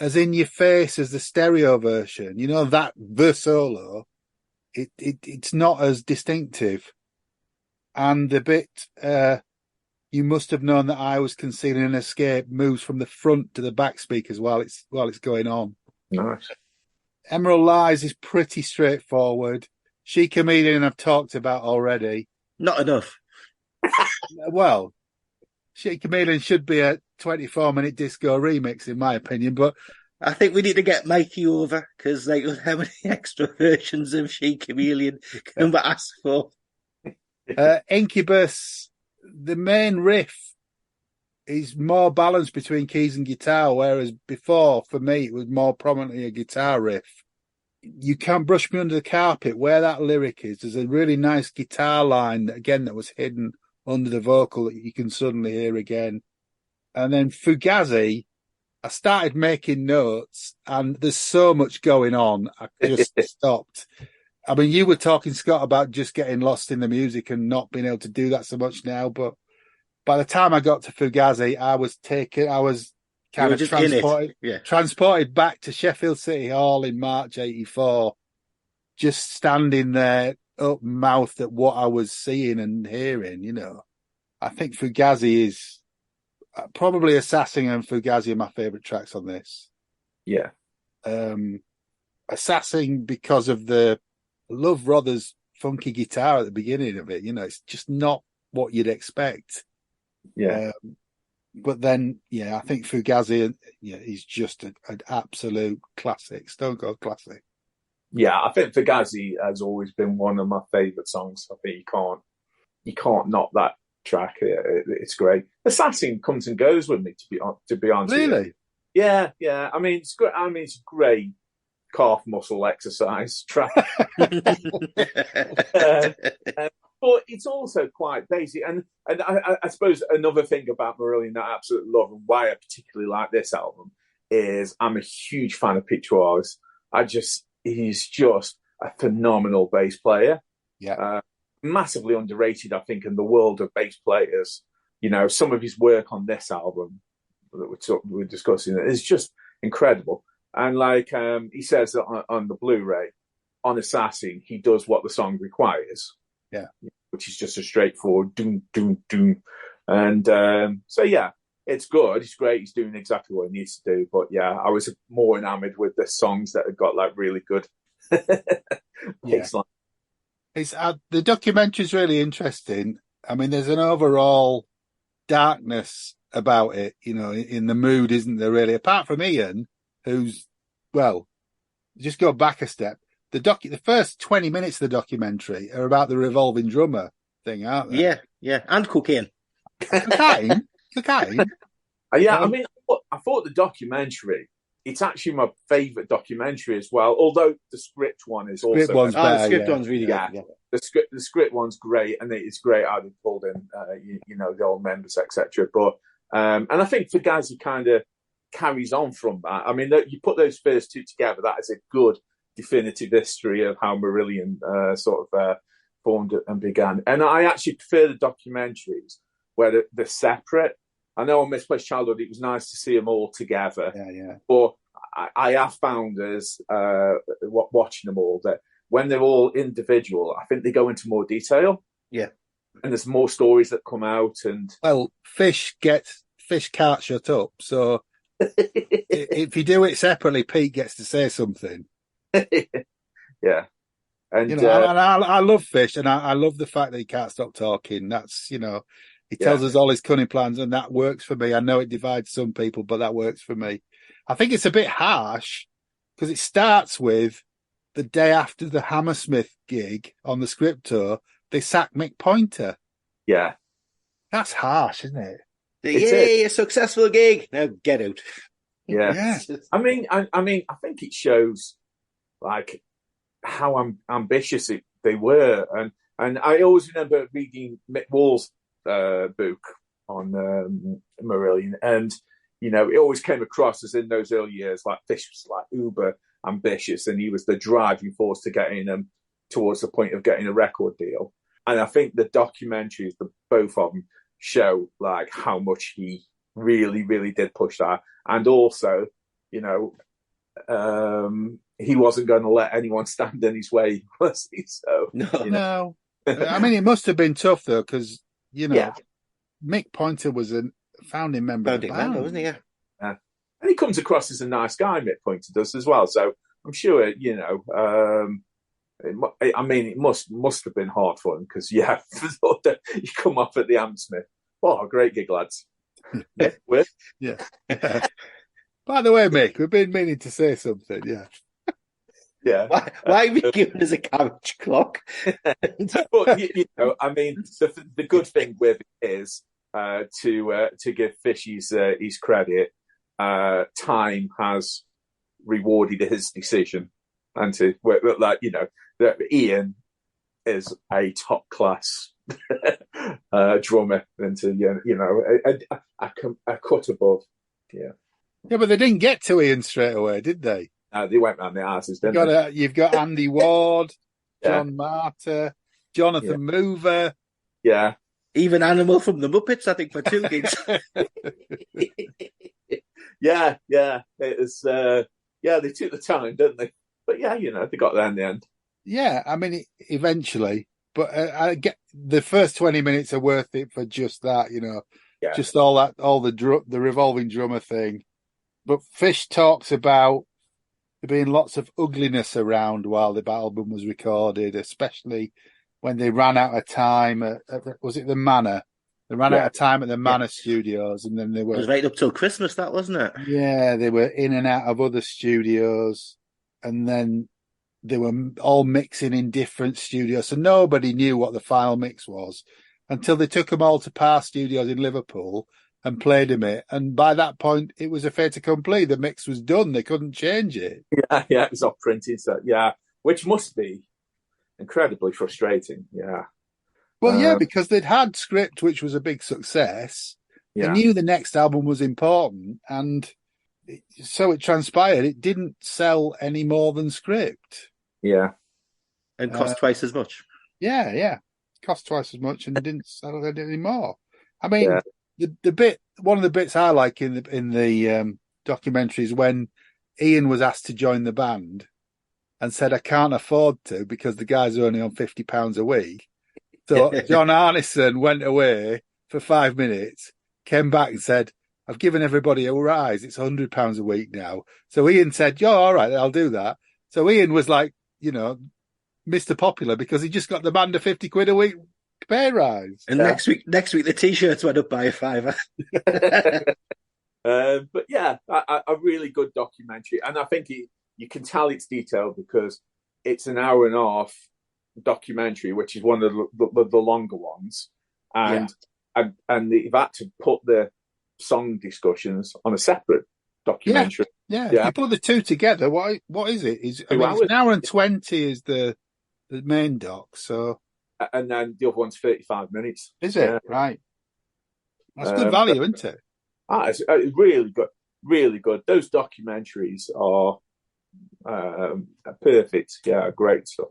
in your face as the stereo version. The solo, it's not as distinctive. And the bit you must have known that I was concealing an escape moves from the front to the back speakers while it's going on. Nice. Emerald Lies is pretty straightforward. She Chameleon I've talked about already. Not enough. Well, She Chameleon should be a 24-minute disco remix, in my opinion, but I think we need to get Mikey over, because how many extra versions of She Chameleon can we ask for? Incubus, the main riff is more balanced between keys and guitar, whereas before, for me, it was more prominently a guitar riff. You Can't Brush Me Under the Carpet, where that lyric is, there's a really nice guitar line, that was hidden under the vocal that you can suddenly hear again. And then Fugazi, I started making notes, and there's so much going on, I just stopped. I mean, you were talking, Scott, about just getting lost in the music and not being able to do that so much now, but by the time I got to Fugazi, I was kind of transported back to Sheffield City Hall in March '84, just standing there up mouthed at what I was seeing and hearing. I think Fugazi is probably Assassin and Fugazi are my favourite tracks on this. Yeah. Assassin, because of the Love Rothers funky guitar at the beginning of it, it's just not what you'd expect. Yeah. But then, I think Fugazi, is just an absolute classic, Stone Cold classic. Yeah, I think Fugazi has always been one of my favourite songs. I think you can't knock that track. It's great. Assassin comes and goes with me, to be honest. Really? Yeah. I mean, it's great. I mean, it's a great calf muscle exercise track. But it's also quite basic. And I suppose another thing about Marillion that I absolutely love, and why I particularly like this album, is I'm a huge fan of Pete Wallace. He's just a phenomenal bass player. Yeah. Massively underrated, I think, in the world of bass players. Some of his work on this album that we're discussing is just incredible. And like he says that on the Blu-ray, on Assassin, he does what the song requires. Yeah. Which is just a straightforward doom, doom, doom. And so, yeah, it's good. It's great. He's doing exactly what he needs to do. But yeah, I was more enamored with the songs that have got like really good baseline. It's the documentary's really interesting. I mean, there's an overall darkness about it, you know, in the mood, isn't there really? Apart from Ian, who's, well, just go back a step. The first 20 minutes of the documentary are about the revolving drummer thing, aren't they? Yeah, and cocaine. Cocaine? Yeah, I mean, I thought the documentary, it's actually my favourite documentary as well, although the script one is also... The script one's really good. Yeah. The script one's great, and it's great how they pulled in, you know, the old members, etc. But, and I think Fugazi kind of carries on from that. I mean, you put those first two together, that is a good definitive history of how Marillion formed and began. And I actually prefer the documentaries where they're separate. I know on Misplaced Childhood, it was nice to see them all together. Yeah. But I have found as watching them all that when they're all individual, I think they go into more detail. Yeah. And there's more stories that come out. And well, fish can't shut up. So if you do it separately, Pete gets to say something. Yeah. And, you know, and I love Fish, and I love the fact that he can't stop talking. That's, you know, he tells us all his cunning plans, and that works for me. I know it divides some people, but that works for me. I think it's a bit harsh because it starts with the day after the Hammersmith gig on the script tour, they sack Mick Pointer. Yeah. That's harsh, isn't it? Yay, a successful gig. Now get out. Yeah. I mean, I think it shows like how ambitious they were. And I always remember reading Mick Wall's book on Marillion, and you know, it always came across as in those early years, like Fish was like uber ambitious, and he was the driving force to getting them towards the point of getting a record deal. And I think the documentaries, both of them, show like how much he really, really did push that, and also, you know, he wasn't going to let anyone stand in his way, was he? So no. I mean, it must have been tough though, because you know, Mick Pointer was a founding member of the band, wasn't he? Yeah. And he comes across as a nice guy, Mick Pointer does as well. So I'm sure, you know, it must have been hard for him because, you come off at the Hammersmith. Oh, great gig, lads. Yeah. By the way, Mick, we've been meaning to say something. Yeah. Yeah. Why are we giving us a carriage clock? But, you know, I mean, the good thing with it is to give Fish his credit. Time has rewarded his decision, and to like, you know, that Ian is a top class drummer, and to you know a cut above. Yeah, but they didn't get to Ian straight away, did they? They went round the asses, didn't they? You've got Andy Ward, John Martyr, Jonathan Mover. Yeah. Even Animal from the Muppets, I think, for 2 gigs. Yeah. It was, they took the time, didn't they? But yeah, you know, they got there in the end. Yeah, I mean, eventually. But I get the first 20 minutes are worth it for just that, you know. Yeah. Just all the revolving drummer thing. But Fish talks about there being lots of ugliness around while the album was recorded, especially when they ran out of time was it the Manor? They ran out of time at the Manor Studios, and then they were... It was right up till Christmas, that, wasn't it? Yeah, they were in and out of other studios, and then they were all mixing in different studios, so nobody knew what the final mix was until they took them all to Parr Studios in Liverpool and played them it. And by that point, it was a fait accompli. The mix was done. They couldn't change it. Yeah, it was off printed. So, which must be incredibly frustrating. Yeah. Well, because they'd had Script, which was a big success. They knew the next album was important. And so it transpired. It didn't sell any more than Script. Yeah. And cost twice as much. Yeah. Cost twice as much and didn't sell any more. I mean, one of the bits I like in the documentaries when Ian was asked to join the band and said, I can't afford to because the guy's only on £50 a week. So John Arneson went away for 5 minutes, came back and said, I've given everybody a rise. It's £100 a week now. So Ian said, yeah, all right, I'll do that. So Ian was like, Mr. Popular because he just got the band a 50 quid a week pay rise. And next week the t-shirts went up by a £5. But yeah, a really good documentary. And I think you can tell it's detailed because it's an hour and a half documentary, which is one of the longer ones. And they've had to put the song discussions on a separate documentary. Yeah. If you put the two together, what is it? It's an hour and 20 is the main doc. So, and then the other one's 35 minutes. Is it? Right. That's good value, isn't it? It's really good. Really good. Those documentaries are perfect. Yeah, great stuff.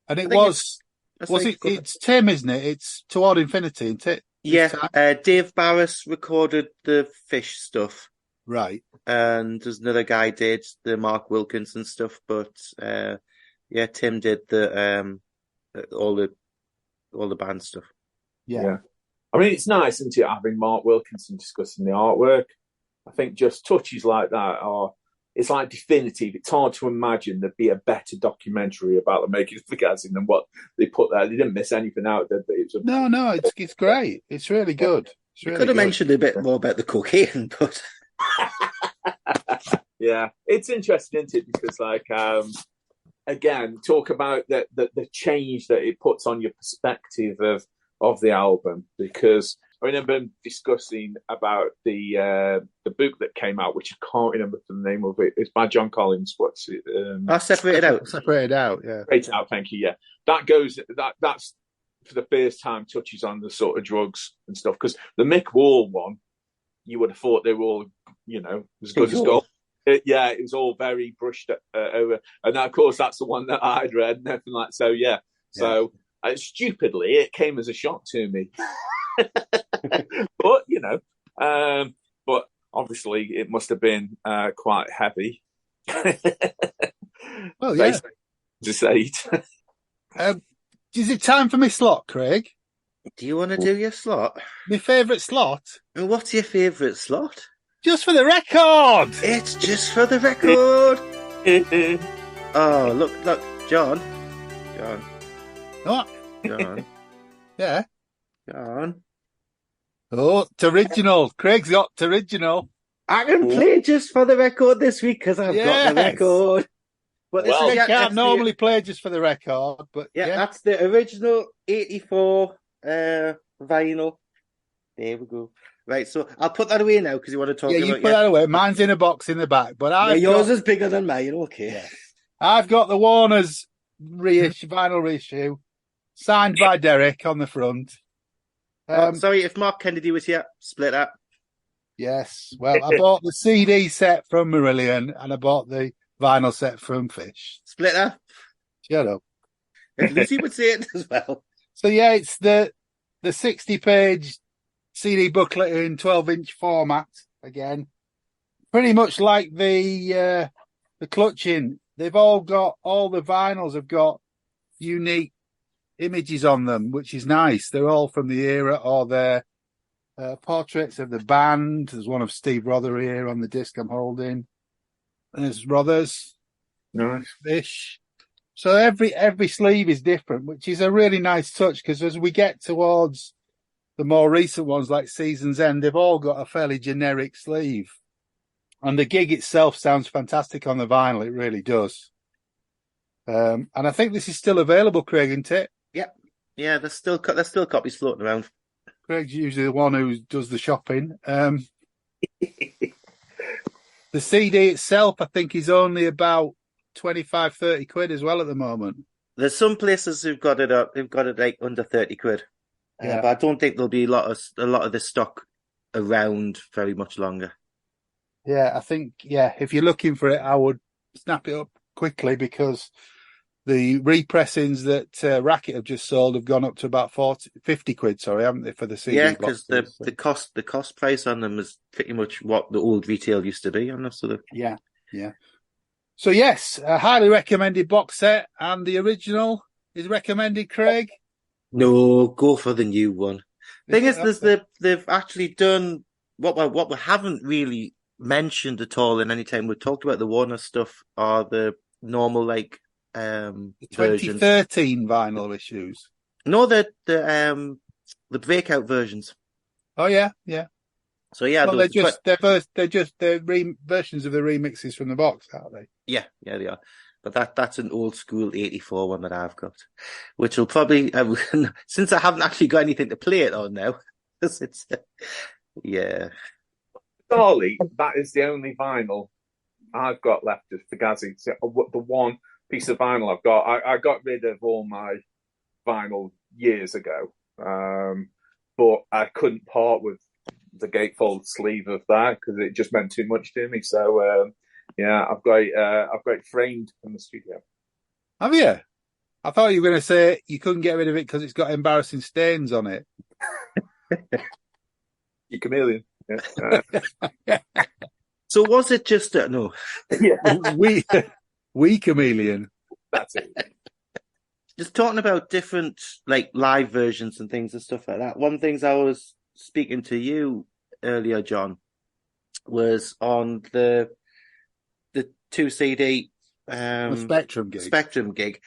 And it's Tim, isn't it? It's Toward Infinity, isn't it? Yeah, Dave Barris recorded the fish stuff. Right. And there's another guy did the Mark Wilkinson stuff, but Tim did the all the band stuff. Yeah. I mean, it's nice, isn't it, having Mark Wilkinson discussing the artwork. I think just touches like that it's like definitive. It's hard to imagine there'd be a better documentary about the making of Fugazi than what they put there. They didn't miss anything out, did they? No, it's great. It's really good. You could have mentioned a bit more about the cocaine, but yeah, it's interesting, isn't it? Because again, talk about the change that it puts on your perspective of the album. Because I remember discussing about the book that came out, which I can't remember the name of it. It's by John Collins. What's it? Separated Out. Separated Out. Yeah. Separated Out. Thank you. Yeah, that's for the first time touches on the sort of drugs and stuff. Because the Mick Wall one, you would have thought they were all, as good as gold. It was all very brushed over. And of course, that's the one that I'd read and everything like that. So, yeah. So, stupidly, it came as a shock to me. But, but obviously it must have been quite heavy. Well, yeah. To say it. Is it time for my slot, Craig? Do you want to do your slot? My favourite slot? And what's your favourite slot? Just for the record! It's just for the record! Oh, look, John. What? John. Yeah? John. Oh, it's original. Craig's got original. I can play just for the record this week because I've got the record. But I can't normally play just for the record, but that's the original 84 vinyl. There we go. Right, so I'll put that away now because you want to talk about. Yeah, you put that away. Mine's in a box in the back, but yours is bigger than mine. Okay. Yeah. I've got the Warner's vinyl reissue, signed by Derek on the front. Sorry, if Mark Kennedy was here, split up. Yes. Well, I bought the CD set from Marillion and I bought the vinyl set from Fish. Split up. Shut up. If Lucy would say it as well. So yeah, it's the 60-page CD booklet in 12-inch format again. Pretty much like the Clutching. They've all the vinyls have got unique images on them, which is nice. They're all from the era, or they're portraits of the band. There's one of Steve Rother here on the disc I'm holding. There's Rothers. Nice. Fish. So every sleeve is different, which is a really nice touch, because as we get towards the more recent ones like Season's End, they've all got a fairly generic sleeve. And the gig itself sounds fantastic on the vinyl. It really does. And I think this is still available, Craig, isn't it? Yep. Yeah, there's still copies floating around. Craig's usually the one who does the shopping. The CD itself, I think, is only about 25, 30 quid as well at the moment. There's some places who've got it up. They've got it like under 30 quid. Yeah. But I don't think there'll be a lot of this stock around very much longer. Yeah, I think, if you're looking for it, I would snap it up quickly, because the repressings that Racket have just sold have gone up to about 50 quid, haven't they, for the CD Yeah, boxes? because the cost price on them is pretty much what the old retail used to be on that sort of. Yeah. So yes, a highly recommended box set, and the original is recommended, Craig. No, go for the new one. Thing is, they've actually done what we haven't really mentioned at all in any time. We talked about the Warner stuff or the normal the versions. 2013 vinyl issues. No, the breakout versions. Oh yeah. So yeah, well, they're versions of the remixes from the box, aren't they? Yeah, they are. But that's an old school 84 one that I've got, which will probably since I haven't actually got anything to play it on now. It's yeah. Darley, that is the only vinyl I've got left of Fugazi. So, the one piece of vinyl I've got. I got rid of all my vinyl years ago, but I couldn't part with the gatefold sleeve of that because it just meant too much to me. So yeah, I've got it framed in the studio. Have you? I thought you were going to say you couldn't get rid of it because it's got embarrassing stains on it. You chameleon. Yeah. So was it just no? Yeah, we chameleon. That's it. Just talking about different live versions and things and stuff like that. One of the things I was speaking to you earlier, John, was on the 2 CD Spectrum gig.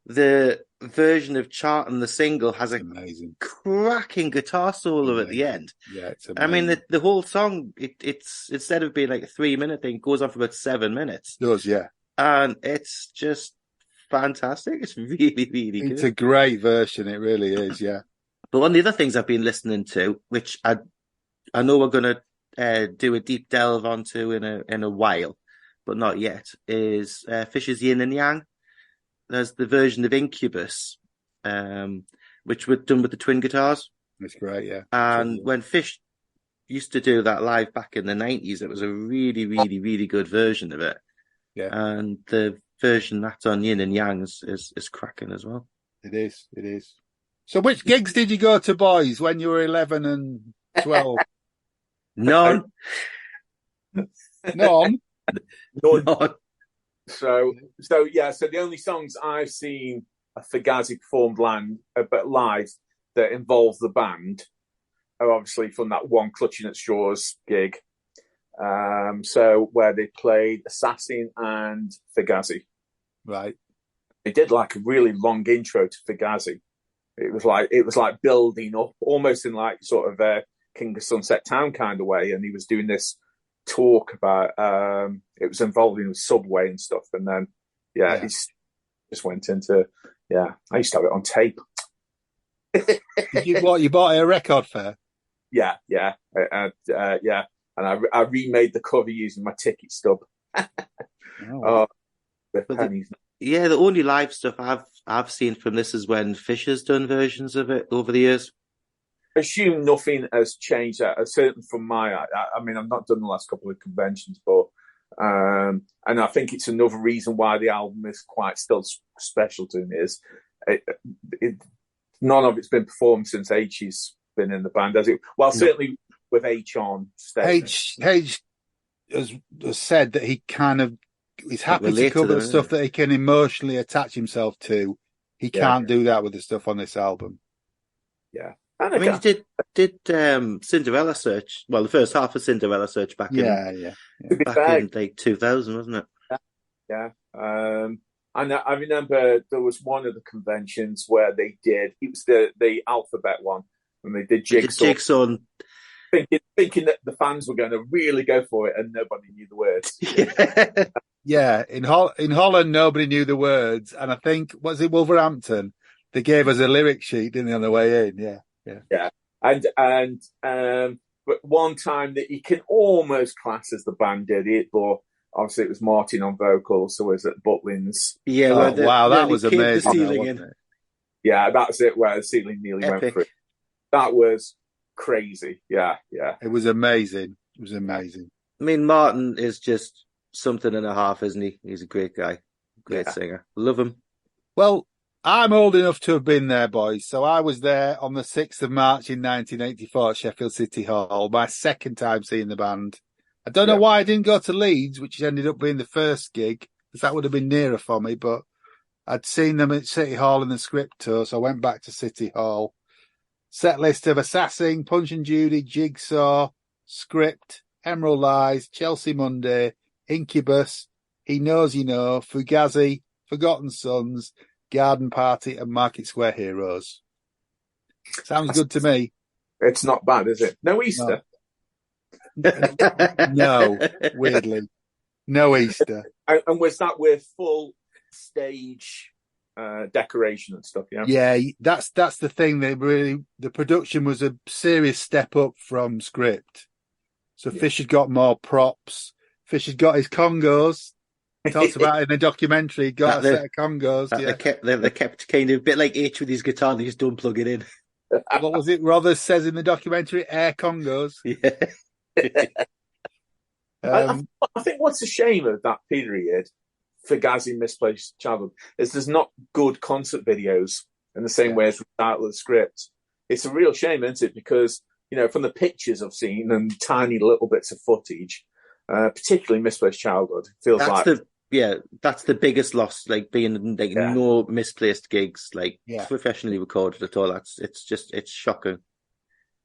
The version of Charting the Single has amazing, cracking guitar solo at the end. Yeah, it's amazing. I mean, the whole song, it's instead of being like a 3-minute thing, it goes on for about 7 minutes. It does, yeah. And it's just fantastic. It's really, really good. It's a great version. It really is, yeah. But one of the other things I've been listening to, which I know we're going to do a deep delve onto in a while, but not yet, is Fish's Yin and Yang. There's the version of Incubus, which was done with the twin guitars. It's great, yeah. And when Fish used to do that live back in the 90s, it was a really, really, really good version of it. Yeah. And the version that's on Yin and Yang is cracking as well. It is. So which gigs did you go to, boys, when you were 11 and 12? None. None? So the only songs I've seen a Fugazi performed live that involve the band are obviously from that one Clutching at Straws gig. So where they played Assassin and Fugazi. Right. They did like a really long intro to Fugazi. It was like building up, almost in like sort of a King of Sunset Town kind of way, and he was doing this talk about it was involving the subway and stuff, and then he just went into I used to have it on tape. You bought a record fair? Yeah, and I remade the cover using my ticket stub. The pennies. The only live stuff I've seen from this is when Fish has done versions of it over the years. I assume nothing has changed. Certainly from my, I mean, I've not done the last couple of conventions, but and I think it's another reason why the album is quite still special to me is none of it's been performed since H has been in the band, has it? Well, certainly with H on stage. H has said that he kind of he's happy to cover the stuff that he can emotionally attach himself to. He can't do that with the stuff on this album. Yeah. I mean, he did Cinderella Search. Well, the first half of Cinderella Search back in like 2000, wasn't it? Yeah. And I remember there was one of the conventions where they did. It was the Alphabet one, and they did Jigsaw. Thinking that the fans were going to really go for it, and nobody knew the words. Yeah, in Holland, nobody knew the words, and I think was it Wolverhampton? They gave us a lyric sheet, didn't they, on the way in? Yeah. And but one time that you can almost class as the band did it, but obviously it was Martin on vocals, so was at Butlins. Yeah, that was amazing. Wasn't it? Yeah, that's it. Where the ceiling nearly went through. That was crazy. Yeah. It was amazing. I mean, Martin is just something and a half, isn't he? He's a great guy, great singer. Love him. Well, I'm old enough to have been there, boys. So I was there on the 6th of March in 1984 at Sheffield City Hall, my second time seeing the band. I don't know why I didn't go to Leeds, which ended up being the first gig, because that would have been nearer for me, but I'd seen them at City Hall in the script tour, so I went back to City Hall. Set list of Assassin, Punch and Judy, Jigsaw, Script, Emerald Eyes, Chelsea Monday, Incubus, He Knows You Know, Fugazi, Forgotten Sons, Garden Party, and Market Square Heroes. Sounds good to me. It's not bad, is it? No Easter? No, weirdly. No Easter. And was that with full stage decoration and stuff? Yeah. Yeah, that's the thing. The production was a serious step up from Script. So Fish had got more props. Fish had got his congos. Talks about it in the documentary. He got a set of congos. They kept kind of a bit like H with his guitar. They just don't plug it in. What was it? Rothers says in the documentary, air congos. Yeah. I think what's a shame of that period, Fugazi Misplaced Childhood, is there's not good concert videos in the same way as without the script. It's a real shame, isn't it? Because, from the pictures I've seen and tiny little bits of footage, particularly Misplaced Childhood, feels that's the biggest loss, like being no misplaced gigs, professionally recorded at all. It's shocking.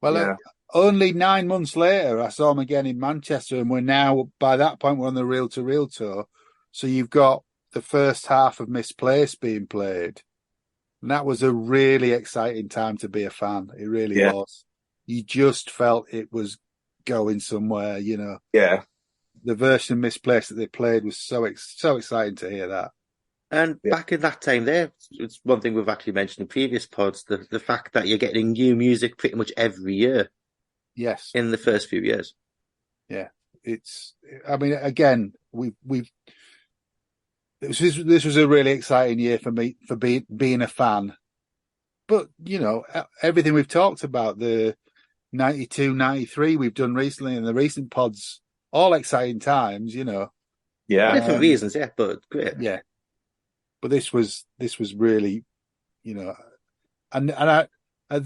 Well, only 9 months later, I saw them again in Manchester, and by that point, we're on the Reel to Reel tour. So you've got the first half of Misplaced being played. And that was a really exciting time to be a fan. It really was. You just felt it was going somewhere, Yeah. The version of Misplaced that they played was so exciting to hear that. And back in that time there, it's one thing we've actually mentioned in previous pods, the fact that you're getting new music pretty much every year. Yes. In the first few years. Yeah. Again, this was a really exciting year for me for being a fan. But, everything we've talked about, the 92, 93 we've done recently and the recent pods, all exciting times, Yeah. For different reasons, but great. Yeah. But this was really, and at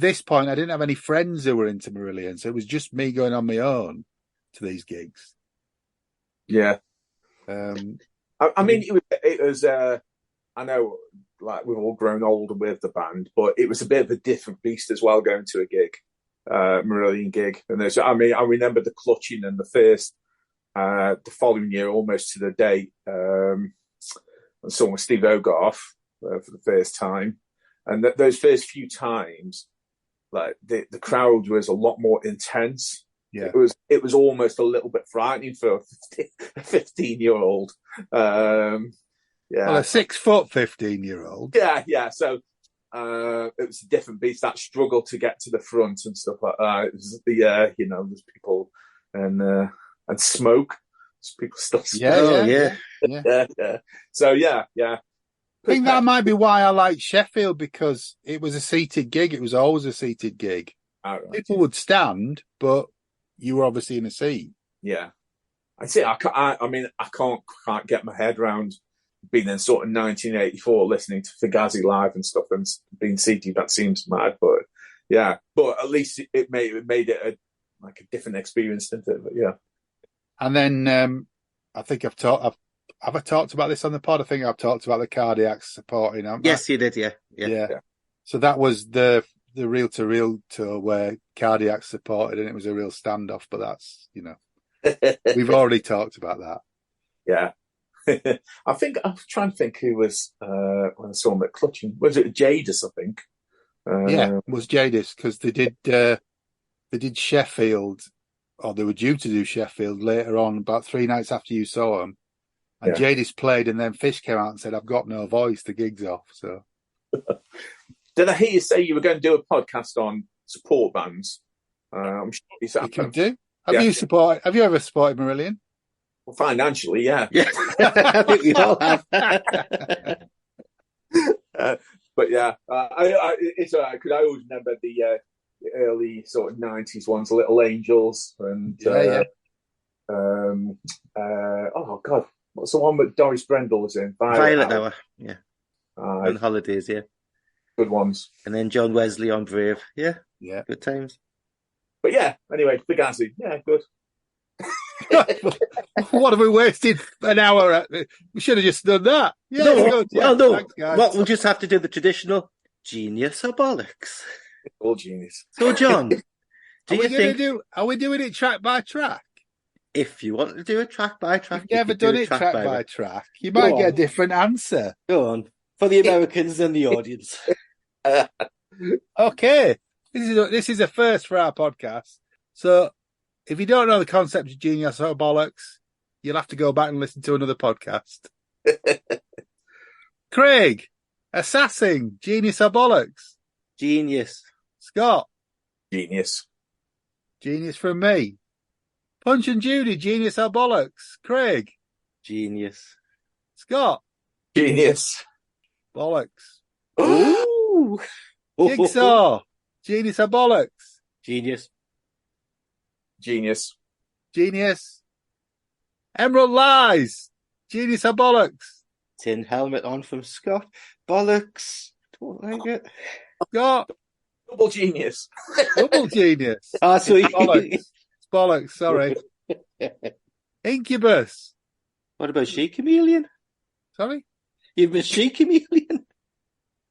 this point, I didn't have any friends who were into Marillion, so it was just me going on my own to these gigs. Yeah. It was. I know, we've all grown older with the band, but it was a bit of a different beast as well going to a gig, Marillion gig. And I remember the clutching and the following year, almost to the date, I saw with Steve Hogarth for the first time. And those first few times, the crowd was a lot more intense. Yeah, it was almost a little bit frightening for a 15-year-old. Well, a 6-foot 15-year-old. Yeah. So it was a different beast. That struggle to get to the front and stuff like that. It was there's people and smoke. People still smoke. Yeah. So yeah. I think that might be why I like Sheffield, because it was a seated gig. It was always a seated gig. Right. People would stand, but you were obviously in a seat. Yeah. I see. I can't get my head around being in sort of 1984 listening to Fugazi live and stuff and being seated. That seems mad, but yeah. But at least it made it a different experience, didn't it? But yeah. And then I think Have I talked about this on the pod? I think I've talked about the Cardiacs supporting. Yes, you did. Yeah. So that was the Reel to Reel tour where Cardiacs supported, and it was a real standoff. But that's we've already talked about that. Yeah. I was trying to think who was when I saw him at Clutching. Was it Jadis? I think. It was Jadis, because they did Sheffield, or they were due to do Sheffield later on, about 3 nights after you saw them. And Jadis played, and then Fish came out and said, "I've got no voice. The gig's off." So, did I hear you say you were going to do a podcast on support bands? I'm sure you can do. Have you ever supported Marillion? Well, financially, yeah. I think we all have. But yeah, it's all right, because I always remember the early sort of 90s ones, Little Angels, and oh God, what's the one that Doris Brendel was in? Violet Hour. Yeah. On holidays, yeah. Good ones. And then John Wesley on Brave. Yeah. Yeah. Good times. But yeah, anyway, Fugazi. Yeah, good. What have we wasted an hour at? We should have just done that. Yeah, No, it's good. Yeah, well, no. thanks, guys. Well, we'll just have to do the traditional genius or bollocks. All genius. So, John, are we doing it track by track? If you want to do it track by track, You've never done it track by track. You might get a different answer. Go on. For the Americans and the audience. Okay. This is a first for our podcast. So if you don't know the concept of genius or bollocks, you'll have to go back and listen to another podcast. Craig, assassin, genius or bollocks? Genius. Scott? Genius. Genius from me. Punch and Judy, genius or bollocks? Craig? Genius. Scott? Genius. Bollocks. Ooh. Jigsaw, genius or bollocks? Genius. Genius. Genius. Emerald Lies, genius or bollocks? Tin helmet on from Scott. Bollocks. Don't like it. Scott? Double genius. Double genius. So Bollocks. It's bollocks, sorry. Incubus. What about She Chameleon? Sorry? You've been She Chameleon?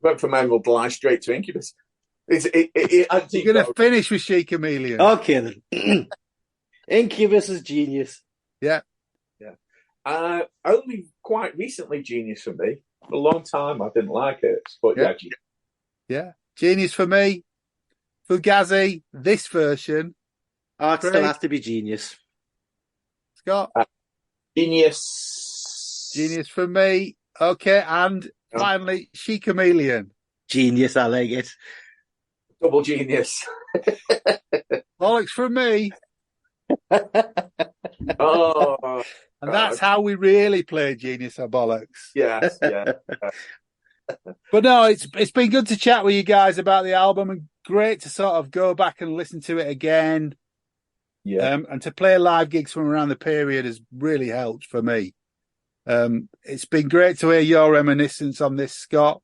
Went from Emerald Lie straight to Incubus. You're going to finish with She Chameleon. Okay, then. Incubus is genius. Yeah. Yeah. Only quite recently genius for me. For a long time, I didn't like it. But yeah, genius. Yeah. Genius for me. Fugazi, this version. Oh, it still has to be genius. Scott? Genius. Genius for me. Okay, and finally, She Chameleon. Genius, I like it. Double genius. Bollocks from me. Oh. And that's how we really play Genius or Bollocks. Yes, yeah. But no, it's been good to chat with you guys about the album, and great to sort of go back and listen to it again. Yeah. And to play live gigs from around the period has really helped for me. It's been great to hear your reminiscence on this, Scott.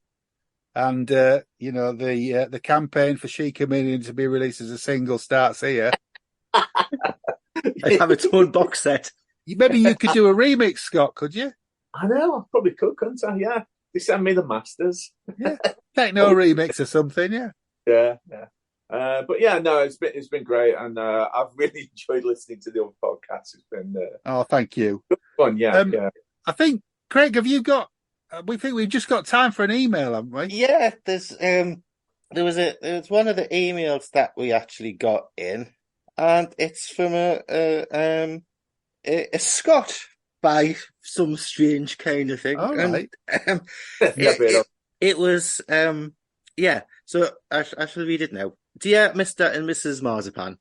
And, the campaign for She Chameleon to be released as a single starts here. I have its own box set. Maybe you could do a remix, Scott, could you? I know, I probably could, couldn't I? Yeah. They send me the masters. Yeah. Techno remix or something, yeah. Yeah. But yeah, no, it's been great, and I've really enjoyed listening to the other podcasts. It's been thank you. Good fun, yeah. I think, Craig, have you got? We think we've just got time for an email, haven't we? Yeah, there was one of the emails that we actually got in, and it's from a Scott by some strange kind of thing. All right. It was So I shall read it now. Dear Mr. and Mrs. Marzipan,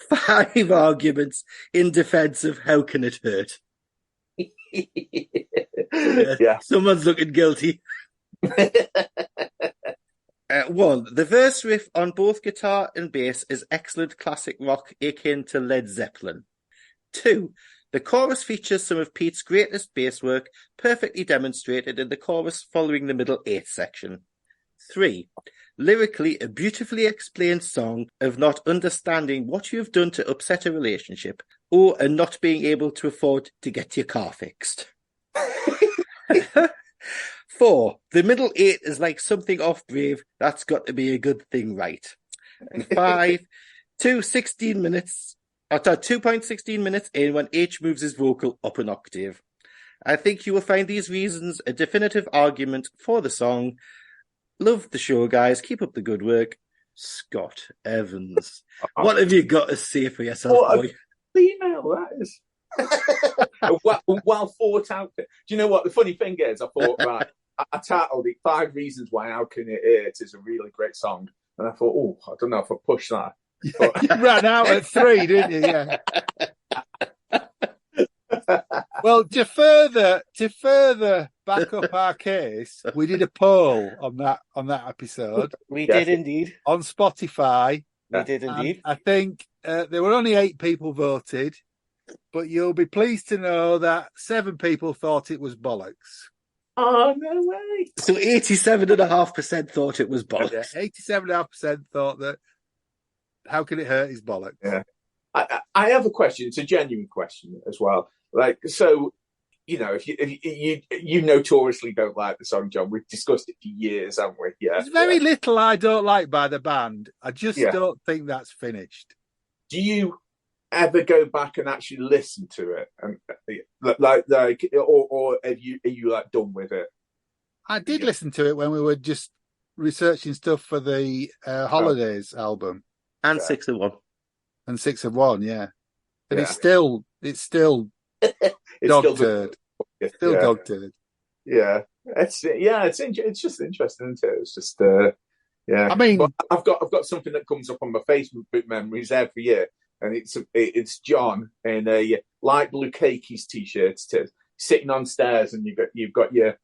5 arguments in defense of How Can It Hurt? Yeah. Someone's looking guilty. 1. The verse riff on both guitar and bass is excellent classic rock akin to Led Zeppelin. 2. The chorus features some of Pete's greatest bass work, perfectly demonstrated in the chorus following the middle 8th section. 3. Lyrically, a beautifully explained song of not understanding what you have done to upset a relationship, or a not being able to afford to get your car fixed. 4. The middle 8 is like something off Brave. That's got to be a good thing, right? And 5. 2.16 minutes in when H moves his vocal up an octave. I think you will find these reasons a definitive argument for the song. Love the show, guys. Keep up the good work. Scott Evans. What have you got to say for yourself, boy? Email, that is. Well thought out. Do you know what the funny thing is? I thought, right, I titled it 5 Reasons Why How Can It Hurt is a really great song. And I thought, I don't know if I push that. But... You ran out at 3, didn't you? Yeah. Well, to further back up our case, we did a poll on that episode. We did indeed. On Spotify. We did indeed. I think there were only 8 people voted, but you'll be pleased to know that 7 people thought it was bollocks. Oh, no way. So 87.5% thought it was bollocks. Yeah, 87.5% thought that, how can it hurt his bollocks? Yeah. I have a question. It's a genuine question as well. Like, so, if you notoriously don't like the song, John, we've discussed it for years, haven't we? Yeah. There's very little I don't like by the band. I just Yeah. don't think that's finished. Do you ever go back and actually listen to it, and or are you like done with it? I did listen to it when we were just researching stuff for the Holidays album And 6 of 1. and 6 of 1, yeah. But Yeah. it's still It's dog still turd. good. Still Yeah. dog turd. Yeah, it's just interesting, isn't it? It's just yeah. I mean, but I've got something that comes up on my Facebook memories every year, and it's John in a light blue Keikis t-shirt, sitting on stairs, and you've got your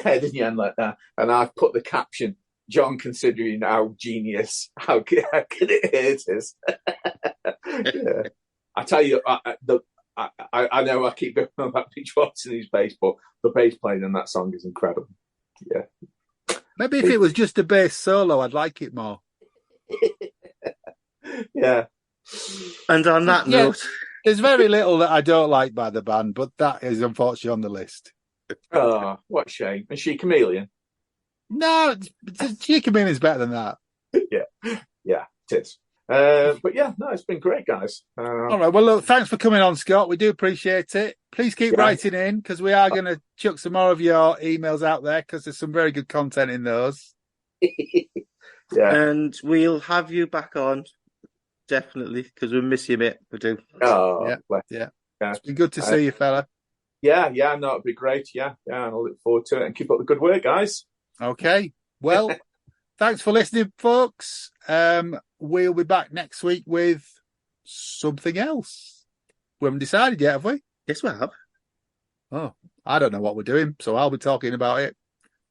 head in your hand like that, and I've put the caption, John considering how genius, how good it is. Yeah. I tell you, I know I keep going on about Peach Watson's bass, but the bass playing in that song is incredible. Yeah. maybe if it was just a bass solo, I'd like it more. Yeah. And on that note, There's very little that I don't like by the band, but that is unfortunately on the list. Oh, what a shame. Is she Chameleon? No, Chica Bean is better than that. Yeah, it is. But yeah, no, it's been great, guys. All right. Well, look, thanks for coming on, Scott. We do appreciate it. Please keep writing in, because we are going to chuck some more of your emails out there, because there's some very good content in those. Yeah. And we'll have you back on, definitely, because we miss you, mate. We do. Oh, Yeah. It's been good to see you, fella. Yeah, no, it'd be great. Yeah, and I look forward to it. And keep up the good work, guys. Okay. Well, thanks for listening, folks. We'll be back next week with something else. We haven't decided yet, have we? Yes, we have. Oh, I don't know what we're doing, so I'll be talking about it,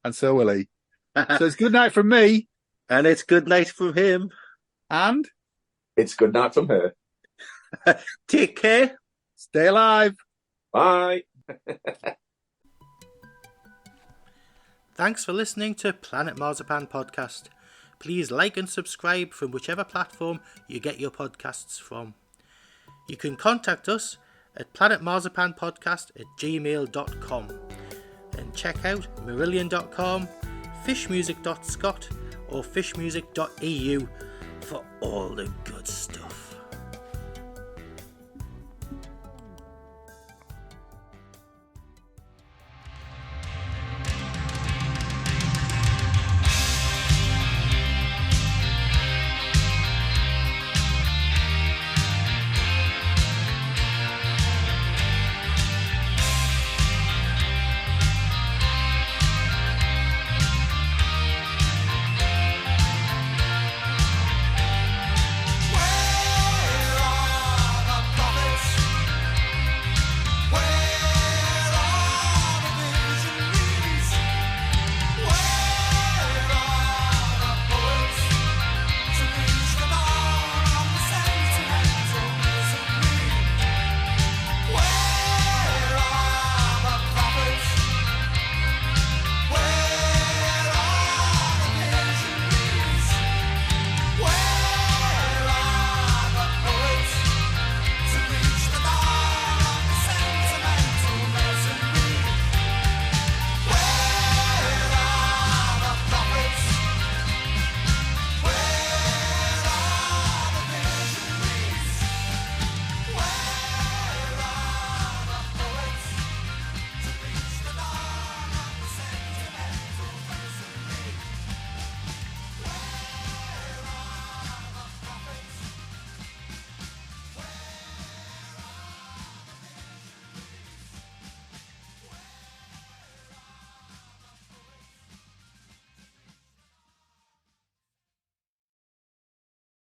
and so will he. So it's good night from me. And it's good night from him. And it's good night from her. Take care. Stay alive. Bye. Thanks for listening to Planet Marzipan Podcast. Please like and subscribe from whichever platform you get your podcasts from. You can contact us at planetmarzipanpodcast@gmail.com and check out marillion.com, fishmusic.scot or fishmusic.eu for all the good stuff.